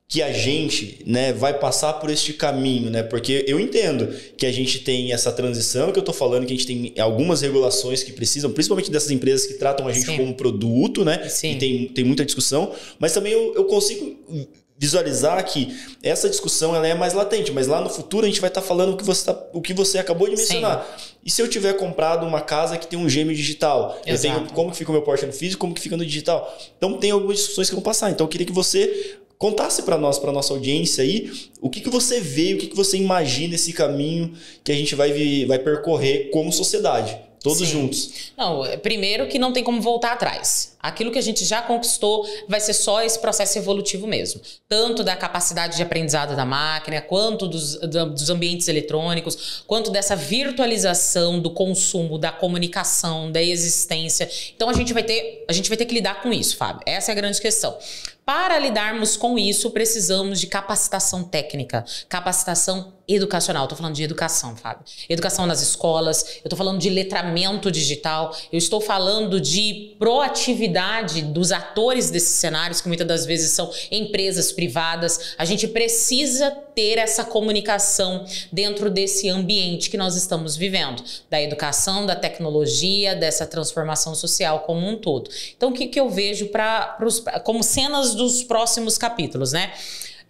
que a gente, né, vai passar por este caminho, né? Porque eu entendo que a gente tem essa transição, que eu tô falando que a gente tem algumas regulações que precisam, principalmente dessas empresas que tratam a gente como produto, né? E tem muita discussão, mas também eu consigo visualizar que essa discussão ela é mais latente, mas lá no futuro a gente vai estar falando o que você acabou de mencionar. E se eu tiver comprado uma casa que tem um gêmeo digital? Eu tenho como que fica o meu porte no físico, como que fica no digital? Então tem algumas discussões que vão passar. Então eu queria que você contasse para nossa audiência aí, o que você vê, o que você imagina esse caminho que a gente vai percorrer como sociedade. Todos juntos. Não, primeiro que não tem como voltar atrás. Aquilo que a gente já conquistou vai ser só esse processo evolutivo mesmo. Tanto da capacidade de aprendizado da máquina, quanto dos ambientes eletrônicos, quanto dessa virtualização do consumo, da comunicação, da existência. Então a gente vai ter que lidar com isso, Fábio. Essa é a grande questão. Para lidarmos com isso, precisamos de capacitação técnica, capacitação educacional. Estou falando de educação, Fábio. Educação nas escolas, eu estou falando de letramento digital, eu estou falando de proatividade dos atores desses cenários, que muitas das vezes são empresas privadas. A gente precisa ter essa comunicação dentro desse ambiente que nós estamos vivendo, da educação, da tecnologia, dessa transformação social como um todo. Então, o que eu vejo como cenas dos próximos capítulos, né?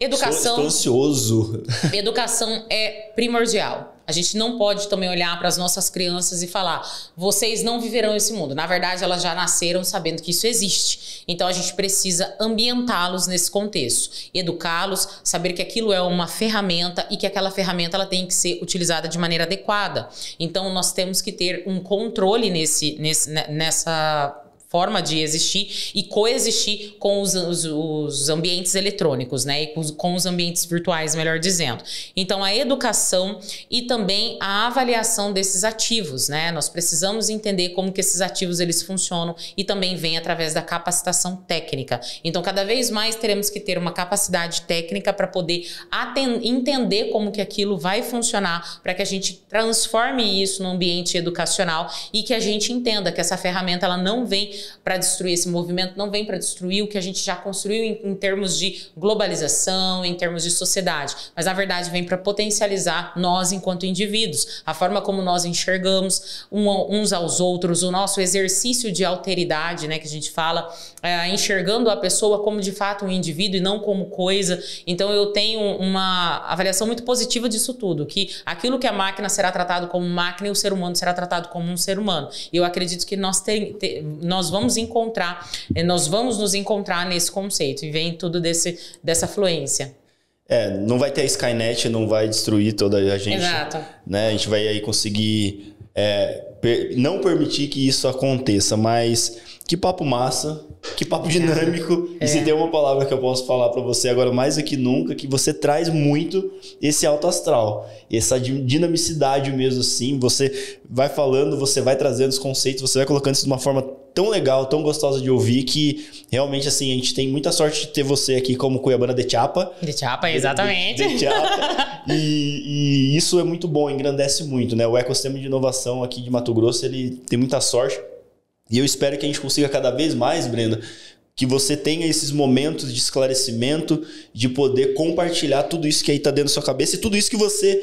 Educação. Estou ansioso. Educação é primordial. A gente não pode também olhar para as nossas crianças e falar, vocês não viverão esse mundo. Na verdade, elas já nasceram sabendo que isso existe. Então, a gente precisa ambientá-los nesse contexto. Educá-los, saber que aquilo é uma ferramenta e que aquela ferramenta ela tem que ser utilizada de maneira adequada. Então, nós temos que ter um controle nessa forma de existir e coexistir com os ambientes eletrônicos, né? E com os ambientes virtuais, melhor dizendo. Então, a educação e também a avaliação desses ativos, né? Nós precisamos entender como que esses ativos eles funcionam e também vem através da capacitação técnica. Então, cada vez mais teremos que ter uma capacidade técnica para poder entender como que aquilo vai funcionar, para que a gente transforme isso no ambiente educacional e que a gente entenda que essa ferramenta ela não vem para destruir esse movimento, não vem para destruir o que a gente já construiu em termos de globalização, em termos de sociedade, mas na verdade vem para potencializar nós enquanto indivíduos, a forma como nós enxergamos uns aos outros, o nosso exercício de alteridade, né, que a gente fala, enxergando a pessoa como de fato um indivíduo e não como coisa. Então eu tenho uma avaliação muito positiva disso tudo, que aquilo que a máquina será tratado como máquina e o ser humano será tratado como um ser humano. E eu acredito que nós vamos nos encontrar nesse conceito e vem tudo dessa fluência. Não vai ter a Skynet, não vai destruir toda a gente. Exato. Né? A gente vai aí conseguir não permitir que isso aconteça, mas que papo massa, que papo dinâmico. E se tem uma palavra que eu posso falar para você agora mais do que nunca, que você traz muito esse alto astral, essa dinamicidade mesmo assim, você vai falando, você vai trazendo os conceitos, você vai colocando isso de uma forma tão legal, tão gostosa de ouvir, que realmente assim, a gente tem muita sorte de ter você aqui como Cuiabana de Chapa. De Chapa, exatamente. De Chapa. E isso é muito bom, engrandece muito, né? O ecossistema de inovação aqui de Mato Grosso, ele tem muita sorte. E eu espero que a gente consiga cada vez mais, Brenda, que você tenha esses momentos de esclarecimento, de poder compartilhar tudo isso que aí está dentro da sua cabeça e tudo isso que você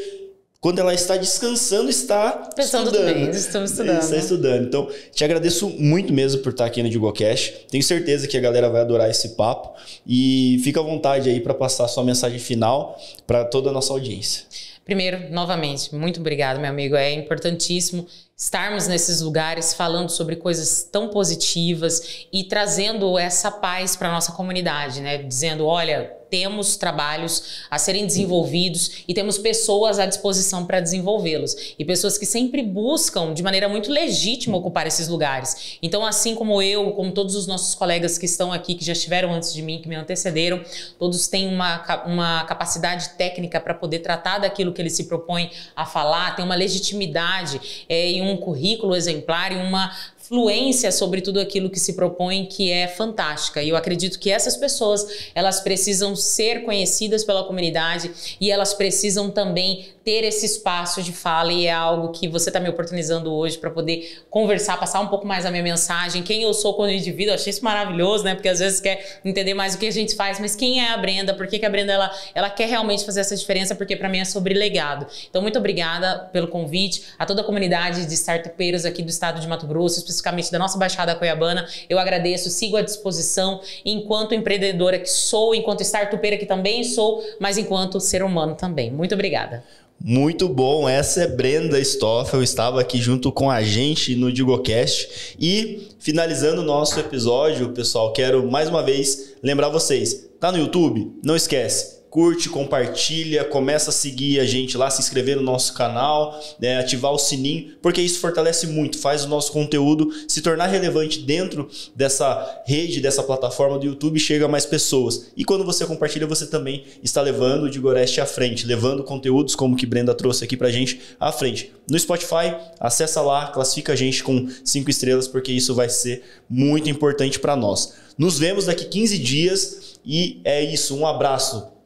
quando ela está descansando, está Pensando estudando. Bem, estamos estudando. Está estudando. Então, te agradeço muito mesmo por estar aqui no DigoCast. Tenho certeza que a galera vai adorar esse papo. E fica à vontade aí para passar a sua mensagem final para toda a nossa audiência. Primeiro, novamente, muito obrigado, meu amigo. É importantíssimo estarmos nesses lugares falando sobre coisas tão positivas e trazendo essa paz para a nossa comunidade, né? Dizendo, olha, temos trabalhos a serem desenvolvidos e temos pessoas à disposição para desenvolvê-los. E pessoas que sempre buscam, de maneira muito legítima, ocupar esses lugares. Então, assim como eu, como todos os nossos colegas que estão aqui, que já estiveram antes de mim, que me antecederam, todos têm uma capacidade técnica para poder tratar daquilo que eles se propõem a falar, tem uma legitimidade e um currículo exemplar e uma fluência sobre tudo aquilo que se propõe, que é fantástica. E eu acredito que essas pessoas, elas precisam ser conhecidas pela comunidade e elas precisam também ter esse espaço de fala, e é algo que você está me oportunizando hoje para poder conversar, passar um pouco mais a minha mensagem, quem eu sou como indivíduo. Eu achei isso maravilhoso, né? Porque às vezes quer entender mais o que a gente faz, mas quem é a Brenda? Por que a Brenda ela quer realmente fazer essa diferença? Porque para mim é sobre legado. Então, muito obrigada pelo convite, a toda a comunidade de startupeiros aqui do estado de Mato Grosso, especificamente da nossa Baixada Cuiabana. Eu agradeço, sigo à disposição enquanto empreendedora que sou, enquanto startupeira que também sou, mas enquanto ser humano também. Muito obrigada. Muito bom, essa é Brenda Stoffel, estava aqui junto com a gente no DigoCast. E finalizando o nosso episódio, pessoal, quero mais uma vez lembrar vocês, tá no YouTube? Não esquece, curte, compartilha, começa a seguir a gente lá, se inscrever no nosso canal, né, ativar o sininho, porque isso fortalece muito, faz o nosso conteúdo se tornar relevante dentro dessa rede, dessa plataforma do YouTube, chega a mais pessoas. E quando você compartilha, você também está levando o Digorest à frente, levando conteúdos como que Brenda trouxe aqui pra gente à frente. No Spotify, acessa lá, classifica a gente com 5 estrelas, porque isso vai ser muito importante para nós. Nos vemos daqui 15 dias e é isso, um abraço.